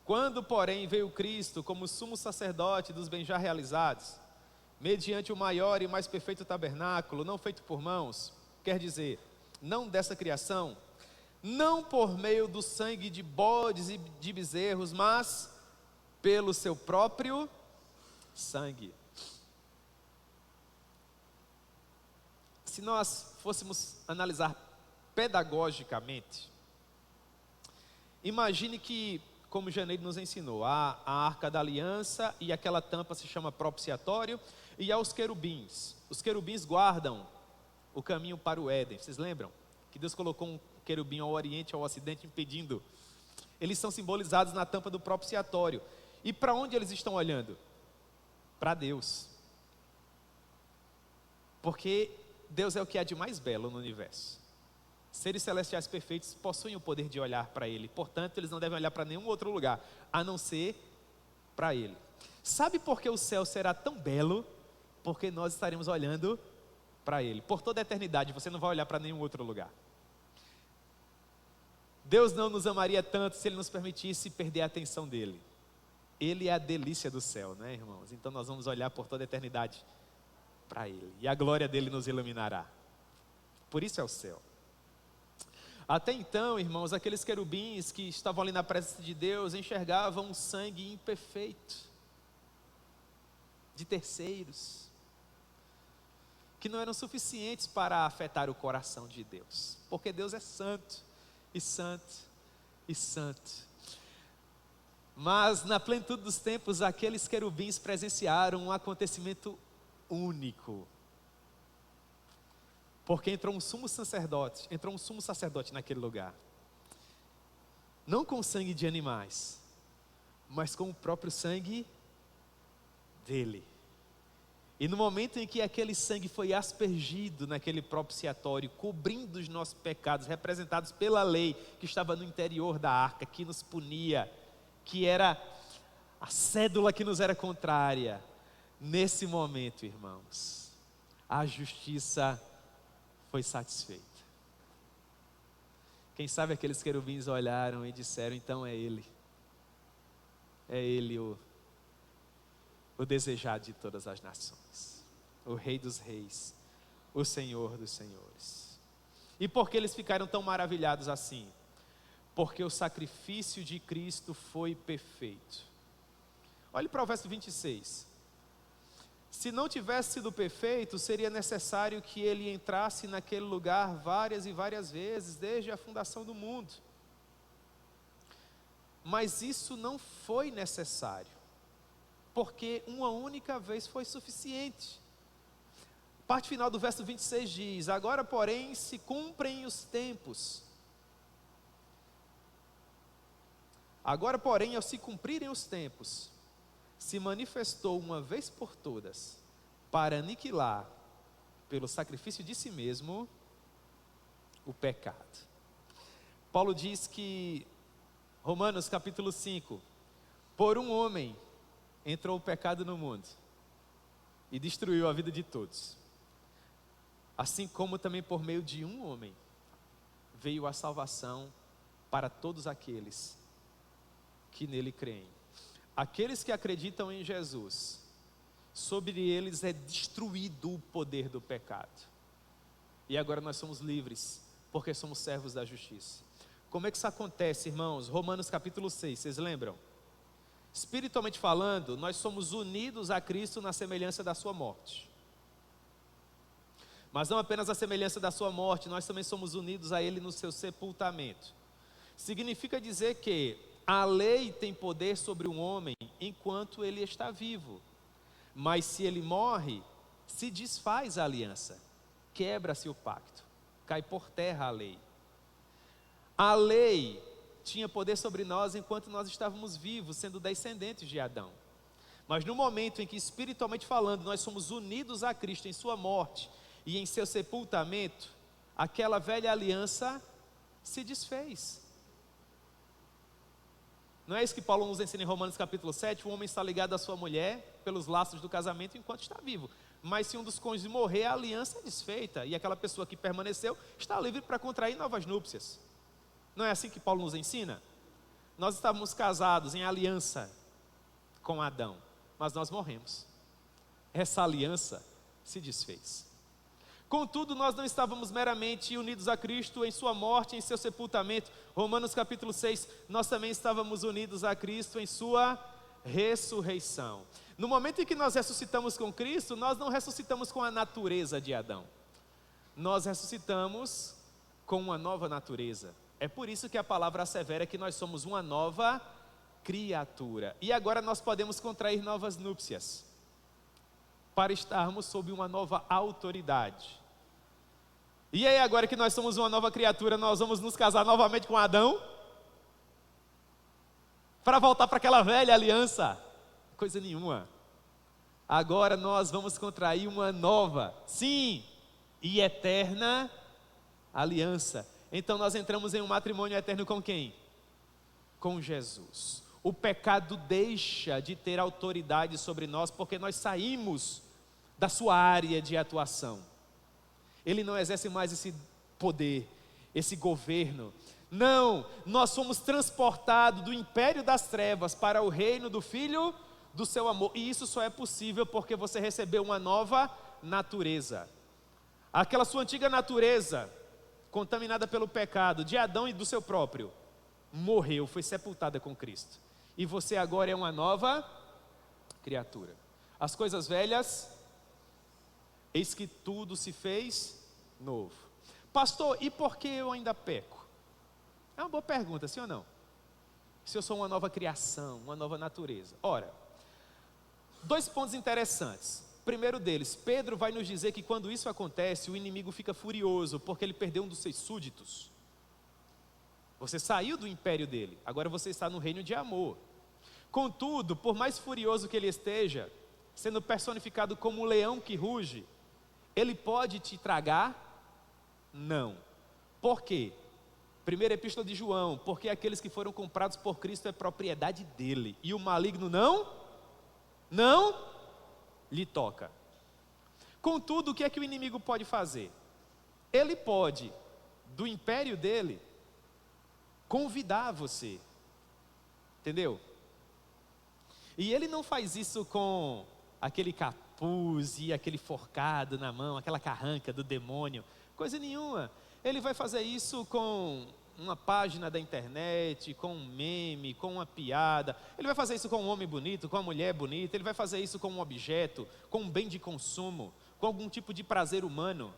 quando, porém, veio Cristo como sumo sacerdote dos bens já realizados, mediante o maior e mais perfeito tabernáculo, não feito por mãos, quer dizer, não dessa criação, não por meio do sangue de bodes e de bezerros, mas pelo seu próprio sangue. Se nós fôssemos analisar pedagogicamente, imagine que, como Janeiro nos ensinou, há a Arca da Aliança e aquela tampa se chama propiciatório, e há os querubins. Os querubins guardam o caminho para o Éden. Vocês lembram? Que Deus colocou um querubim ao oriente e ao ocidente impedindo. Eles são simbolizados na tampa do propiciatório. E para onde eles estão olhando? Para Deus. Porque Deus é o que há de mais belo no universo. Seres celestiais perfeitos possuem o poder de olhar para Ele. Portanto, eles não devem olhar para nenhum outro lugar, a não ser para Ele. Sabe por que o céu será tão belo? Porque nós estaremos olhando para Ele. Por toda a eternidade, você não vai olhar para nenhum outro lugar. Deus não nos amaria tanto se Ele nos permitisse perder a atenção dEle. Ele é a delícia do céu, né, irmãos? Então nós vamos olhar por toda a eternidade para Ele. E a glória dEle nos iluminará. Por isso é o céu. Até então, irmãos, aqueles querubins que estavam ali na presença de Deus enxergavam um sangue imperfeito de terceiros, que não eram suficientes para afetar o coração de Deus, porque Deus é santo, e santo, e santo. Mas na plenitude dos tempos, aqueles querubins presenciaram um acontecimento único. Porque entrou um sumo sacerdote naquele lugar. Não com sangue de animais, mas com o próprio sangue dele. E no momento em que aquele sangue foi aspergido naquele propiciatório, cobrindo os nossos pecados, representados pela lei que estava no interior da arca, que nos punia, que era a cédula que nos era contrária, nesse momento, irmãos, a justiça foi satisfeita. Quem sabe aqueles querubins olharam e disseram: então é ele o desejado de todas as nações, o Rei dos reis, o Senhor dos senhores. E por que eles ficaram tão maravilhados assim? Porque o sacrifício de Cristo foi perfeito. Olhe para o verso 26. Se não tivesse sido perfeito, seria necessário que ele entrasse naquele lugar várias e várias vezes, desde a fundação do mundo. Mas isso não foi necessário, porque uma única vez foi suficiente. A parte final do verso 26 diz: agora, porém, se cumprem os tempos. Agora, porém, ao se cumprirem os tempos, se manifestou uma vez por todas, para aniquilar, pelo sacrifício de si mesmo, o pecado. Paulo diz que, Romanos capítulo 5, por um homem entrou o pecado no mundo e destruiu a vida de todos. Assim como também por meio de um homem veio a salvação para todos aqueles que nele creem. Aqueles que acreditam em Jesus, sobre eles é destruído o poder do pecado. E agora nós somos livres, porque somos servos da justiça. Como é que isso acontece, irmãos? Romanos capítulo 6, vocês lembram? Espiritualmente falando, nós somos unidos a Cristo na semelhança da sua morte. Mas não apenas a semelhança da sua morte, nós também somos unidos a Ele no seu sepultamento. Significa dizer que a lei tem poder sobre um homem enquanto ele está vivo. Mas se ele morre, se desfaz a aliança, quebra-se o pacto, cai por terra a lei. A lei tinha poder sobre nós enquanto nós estávamos vivos, sendo descendentes de Adão. Mas no momento em que, espiritualmente falando, nós somos unidos a Cristo em sua morte e em seu sepultamento, aquela velha aliança se desfez. Não é isso que Paulo nos ensina em Romanos capítulo 7? O homem está ligado à sua mulher pelos laços do casamento enquanto está vivo. Mas se um dos cônjuges morrer, a aliança é desfeita. E aquela pessoa que permaneceu está livre para contrair novas núpcias. Não é assim que Paulo nos ensina? Nós estávamos casados em aliança com Adão, mas nós morremos. Essa aliança se desfez. Contudo, nós não estávamos meramente unidos a Cristo em sua morte, em seu sepultamento. Romanos capítulo 6, nós também estávamos unidos a Cristo em sua ressurreição. No momento em que nós ressuscitamos com Cristo, nós não ressuscitamos com a natureza de Adão. Nós ressuscitamos com uma nova natureza. É por isso que a palavra assevera que nós somos uma nova criatura. E agora nós podemos contrair novas núpcias, para estarmos sob uma nova autoridade. E aí, agora que nós somos uma nova criatura, nós vamos nos casar novamente com Adão? Para voltar para aquela velha aliança? Coisa nenhuma. Agora nós vamos contrair uma nova, sim, e eterna aliança. Então nós entramos em um matrimônio eterno com quem? Com Jesus. O pecado deixa de ter autoridade sobre nós, porque nós saímos da sua área de atuação. Ele não exerce mais esse poder, esse governo. Não, nós somos transportados do império das trevas para o reino do Filho do seu amor. E isso só é possível porque você recebeu uma nova natureza. Aquela sua antiga natureza, contaminada pelo pecado de Adão e do seu próprio, morreu, foi sepultada com Cristo. E você agora é uma nova criatura. As coisas velhas, eis que tudo se fez novo. Pastor, e por que eu ainda peco? É uma boa pergunta, sim ou não? Se eu sou uma nova criação, uma nova natureza. Ora, dois pontos interessantes. Primeiro deles, Pedro vai nos dizer que quando isso acontece, o inimigo fica furioso, porque ele perdeu um dos seus súditos. Você saiu do império dele, agora você está no reino de amor. Contudo, por mais furioso que ele esteja, sendo personificado como um leão que ruge, ele pode te tragar? Não. Por quê? Primeira epístola de João, porque aqueles que foram comprados por Cristo é propriedade dele, e o maligno não lhe toca. Contudo, o que é que o inimigo pode fazer? Ele pode, do império dele, convidar você, entendeu? E ele não faz isso com aquele capuz e aquele forcado na mão, aquela carranca do demônio, coisa nenhuma. Ele vai fazer isso com uma página da internet, com um meme, com uma piada. Ele vai fazer isso com um homem bonito, com uma mulher bonita. Ele vai fazer isso com um objeto, com um bem de consumo, com algum tipo de prazer humano.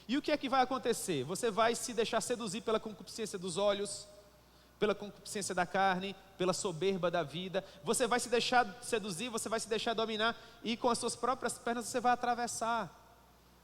E o que é que vai acontecer? Você vai se deixar seduzir pela concupiscência dos olhos, pela concupiscência da carne, pela soberba da vida. Você vai se deixar seduzir, você vai se deixar dominar, e com as suas próprias pernas você vai atravessar.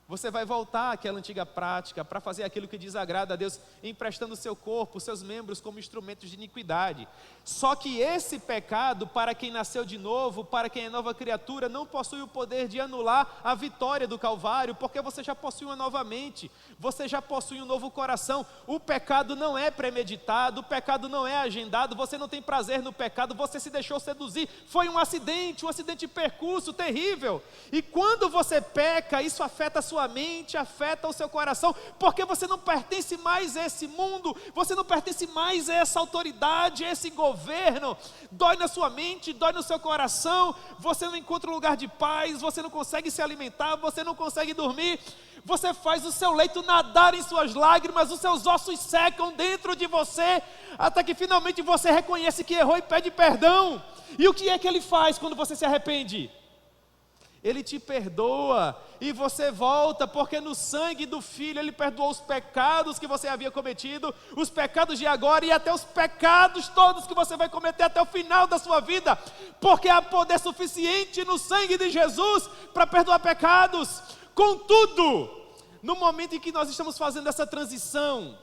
Você vai voltar àquela antiga prática para fazer aquilo que desagrada a Deus, emprestando o seu corpo, os seus membros como instrumentos de iniquidade. Só que esse pecado, para quem nasceu de novo, para quem é nova criatura, não possui o poder de anular a vitória do Calvário, porque você já possui uma nova mente, você já possui um novo coração. O pecado não é premeditado, o pecado não é agendado, você não tem prazer no pecado, você se deixou seduzir, foi um acidente de percurso terrível. E quando você peca, isso afeta a sua mente, afeta o seu coração, porque você não pertence mais a esse mundo, você não pertence mais a essa autoridade, a esse governo. Dói na sua mente, dói no seu coração, você não encontra um lugar de paz, você não consegue se alimentar, você não consegue dormir, você faz o seu leito nadar em suas lágrimas, os seus ossos secam dentro de você, até que finalmente você reconhece que errou e pede perdão. E o que é que ele faz quando você se arrepende? Ele te perdoa e você volta, porque no sangue do Filho Ele perdoou os pecados que você havia cometido, os pecados de agora e até os pecados todos que você vai cometer até o final da sua vida, porque há poder suficiente no sangue de Jesus para perdoar pecados. Contudo, no momento em que nós estamos fazendo essa transição,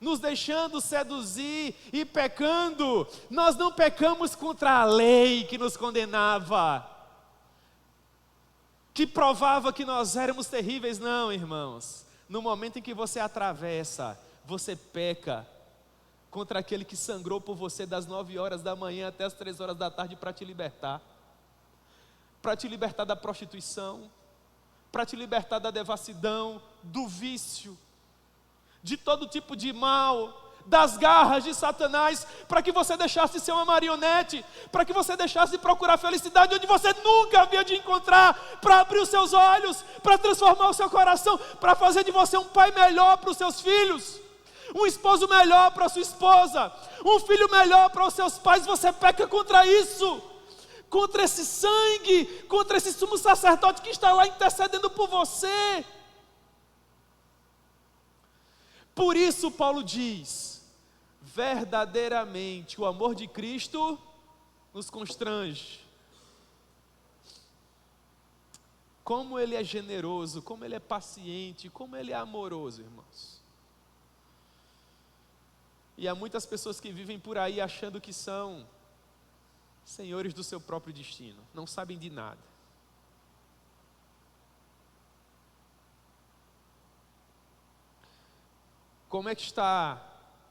nos deixando seduzir e pecando, nós não pecamos contra a lei que nos condenava, que provava que nós éramos terríveis. Não, irmãos, no momento em que você atravessa, você peca contra aquele que sangrou por você das 9 horas da manhã até as 3 horas da tarde para te libertar da prostituição, para te libertar da devassidão, do vício, de todo tipo de mal, das garras de Satanás, para que você deixasse de ser uma marionete, para que você deixasse de procurar felicidade onde você nunca havia de encontrar, para abrir os seus olhos, para transformar o seu coração, para fazer de você um pai melhor para os seus filhos, um esposo melhor para a sua esposa, um filho melhor para os seus pais. Você peca contra isso, contra esse sangue, contra esse sumo sacerdote que está lá intercedendo por você. Por isso Paulo diz: verdadeiramente o amor de Cristo nos constrange. Como Ele é generoso, como Ele é paciente, como Ele é amoroso, irmãos. E há muitas pessoas que vivem por aí achando que são senhores do seu próprio destino, não sabem de nada. Como é que está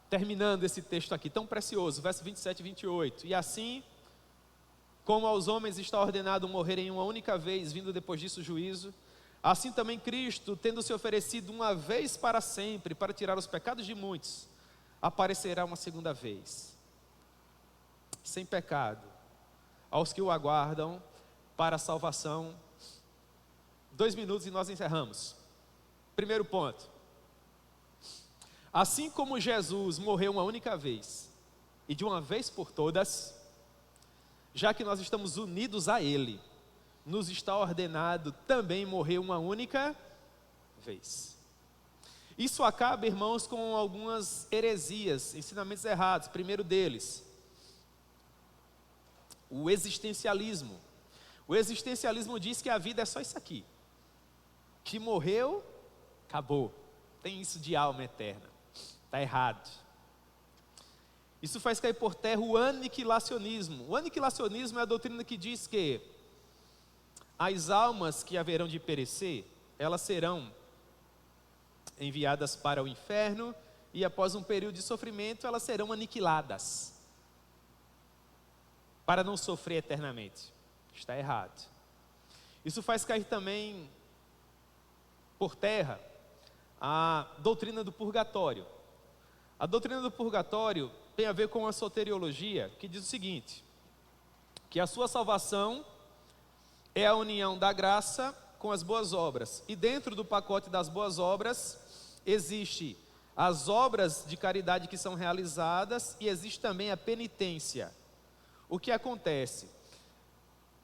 terminando esse texto aqui, tão precioso, verso 27 e 28. E assim, como aos homens está ordenado morrerem uma única vez, vindo depois disso o juízo, assim também Cristo, tendo se oferecido uma vez para sempre, para tirar os pecados de muitos, aparecerá uma segunda vez, sem pecado, aos que o aguardam para a salvação. 2 minutos e nós encerramos. Primeiro ponto: assim como Jesus morreu uma única vez, e de uma vez por todas, já que nós estamos unidos a Ele, nos está ordenado também morrer uma única vez. Isso acaba, irmãos, com algumas heresias, ensinamentos errados. Primeiro deles, o existencialismo. O existencialismo diz que a vida é só isso aqui. Que morreu, acabou. Tem isso de alma eterna. Está errado. Isso faz cair por terra o aniquilacionismo. O aniquilacionismo é a doutrina que diz que as almas que haverão de perecer, elas serão enviadas para o inferno e após um período de sofrimento, elas serão aniquiladas para não sofrer eternamente. Está errado. Isso faz cair também por terra a doutrina do purgatório. A doutrina do purgatório tem a ver com a soteriologia, que diz o seguinte: que a sua salvação é a união da graça com as boas obras. E dentro do pacote das boas obras, existe as obras de caridade que são realizadas e existe também a penitência. O que acontece?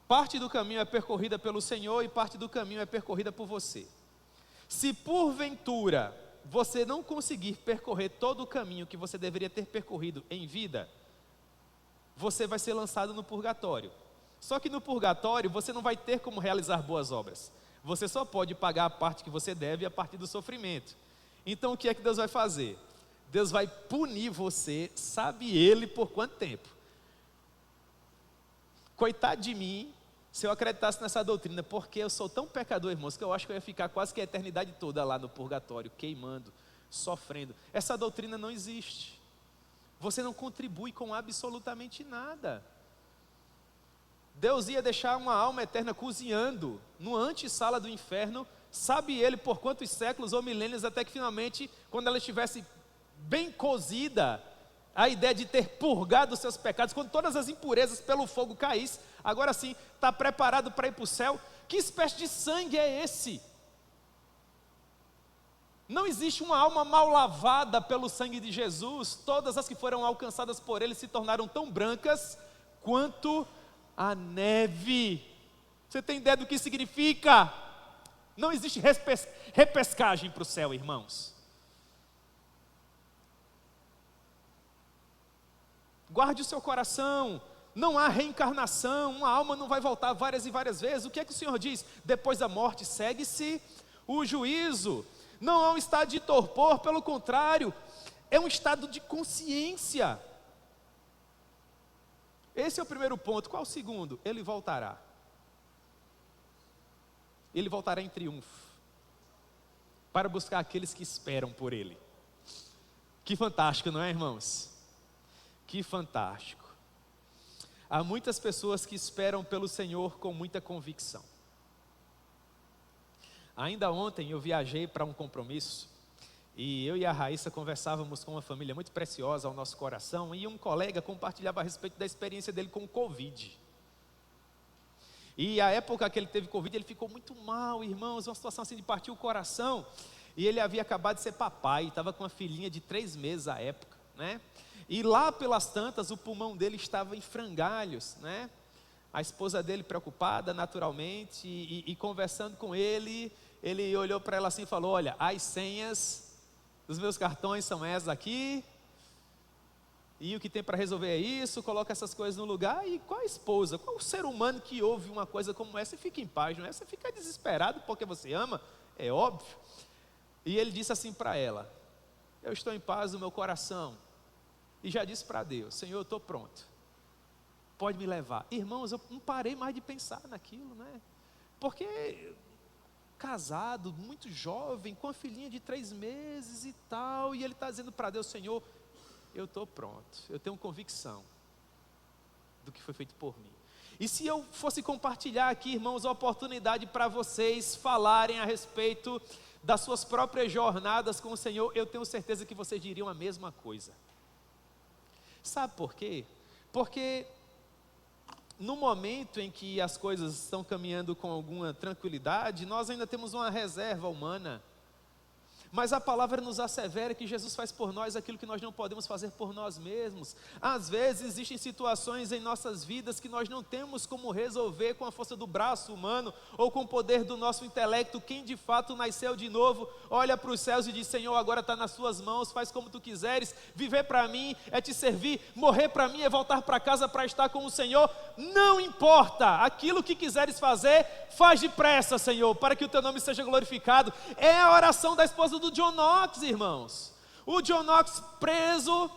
Parte do caminho é percorrida pelo Senhor e parte do caminho é percorrida por você. Se porventura você não conseguir percorrer todo o caminho que você deveria ter percorrido em vida, você vai ser lançado no purgatório. Só que no purgatório você não vai ter como realizar boas obras. Você só pode pagar a parte que você deve a partir do sofrimento. Então o que é que Deus vai fazer? Deus vai punir você, sabe Ele por quanto tempo. Coitado de mim, se eu acreditasse nessa doutrina, porque eu sou tão pecador, irmãos, que eu acho que eu ia ficar quase que a eternidade toda lá no purgatório, queimando, sofrendo. Essa doutrina não existe. Você não contribui com absolutamente nada. Deus ia deixar uma alma eterna cozinhando no antessala do inferno, sabe Ele por quantos séculos ou milênios, até que finalmente, quando ela estivesse bem cozida, a ideia de ter purgado os seus pecados, quando todas as impurezas pelo fogo caíssem, agora sim, está preparado para ir para o céu. Que espécie de sangue é esse? Não existe uma alma mal lavada pelo sangue de Jesus. Todas as que foram alcançadas por Ele se tornaram tão brancas quanto a neve. Você tem ideia do que significa? Não existe repescagem para o céu, irmãos. Guarde o seu coração. Não há reencarnação. Uma alma não vai voltar várias e várias vezes. O que é que o Senhor diz? Depois da morte segue-se o juízo. Não é um estado de torpor, pelo contrário, é um estado de consciência. Esse é o primeiro ponto. Qual o segundo? Ele voltará. Ele voltará em triunfo para buscar aqueles que esperam por Ele. Que fantástico, não é, irmãos? Que fantástico. Há muitas pessoas que esperam pelo Senhor com muita convicção. Ainda ontem eu viajei para um compromisso e eu e a Raíssa conversávamos com uma família muito preciosa ao nosso coração e um colega compartilhava a respeito da experiência dele com o Covid. E a época que ele teve Covid, ele ficou muito mal, irmãos, uma situação assim de partir o coração. E ele havia acabado de ser papai, estava com uma filhinha de 3 meses à época, né? E lá pelas tantas, o pulmão dele estava em frangalhos, né? A esposa dele preocupada, naturalmente, e conversando com ele, ele olhou para ela assim e falou: olha, as senhas dos meus cartões são essas aqui, e o que tem para resolver é isso, coloca essas coisas no lugar. E qual a esposa, qual o ser humano que ouve uma coisa como essa e fica em paz, não é? Você fica desesperado porque você ama, é óbvio. E ele disse assim para ela: eu estou em paz no meu coração, e já disse para Deus: Senhor, eu estou pronto, pode me levar. Irmãos, eu não parei mais de pensar naquilo, né? Porque casado, muito jovem, com a filhinha de 3 meses e tal, e ele está dizendo para Deus: Senhor, eu estou pronto, eu tenho convicção do que foi feito por mim. E se eu fosse compartilhar aqui, irmãos, a oportunidade para vocês falarem a respeito das suas próprias jornadas com o Senhor, eu tenho certeza que vocês diriam a mesma coisa. Sabe por quê? Porque no momento em que as coisas estão caminhando com alguma tranquilidade, nós ainda temos uma reserva humana. Mas a palavra nos assevera que Jesus faz por nós aquilo que nós não podemos fazer por nós mesmos. Às vezes existem situações em nossas vidas que nós não temos como resolver com a força do braço humano ou com o poder do nosso intelecto. Quem de fato nasceu de novo, olha para os céus e diz: Senhor, agora está nas suas mãos, faz como tu quiseres. Viver para mim é te servir, morrer para mim é voltar para casa para estar com o Senhor. Não importa, aquilo que quiseres fazer, faz depressa, Senhor, para que o teu nome seja glorificado. É a oração da esposa do John Knox, irmãos. O John Knox preso,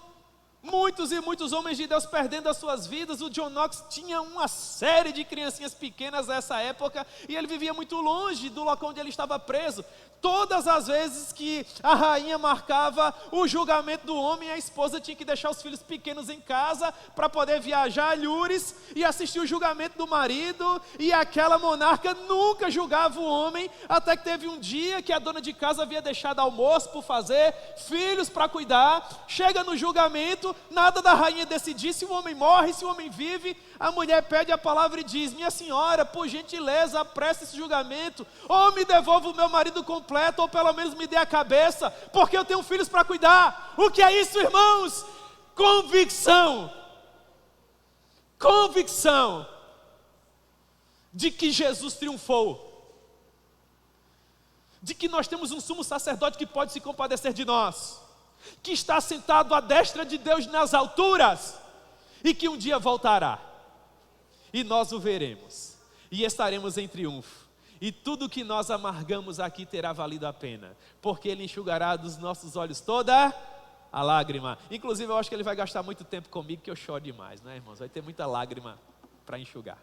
muitos e muitos homens de Deus perdendo as suas vidas. O John Knox tinha uma série de criancinhas pequenas nessa época, e ele vivia muito longe do local onde ele estava preso. Todas as vezes que a rainha marcava o julgamento do homem, a esposa tinha que deixar os filhos pequenos em casa para poder viajar a Lures e assistir o julgamento do marido. E aquela monarca nunca julgava o homem, até que teve um dia que a dona de casa havia deixado almoço por fazer, filhos para cuidar. Chega no julgamento, nada da rainha decidir se o homem morre, se o homem vive. A mulher pede a palavra e diz: minha senhora, por gentileza, apresse esse julgamento, ou me devolva o meu marido completo, ou pelo menos me dê a cabeça, porque eu tenho filhos para cuidar. O que é isso, irmãos? Convicção. Convicção de que Jesus triunfou, de que nós temos um sumo sacerdote que pode se compadecer de nós, que está sentado à destra de Deus nas alturas, e que um dia voltará, e nós o veremos, e estaremos em triunfo. E tudo que nós amargamos aqui terá valido a pena, porque Ele enxugará dos nossos olhos toda a lágrima. Inclusive eu acho que Ele vai gastar muito tempo comigo, que eu choro demais, né, irmãos? Vai ter muita lágrima para enxugar.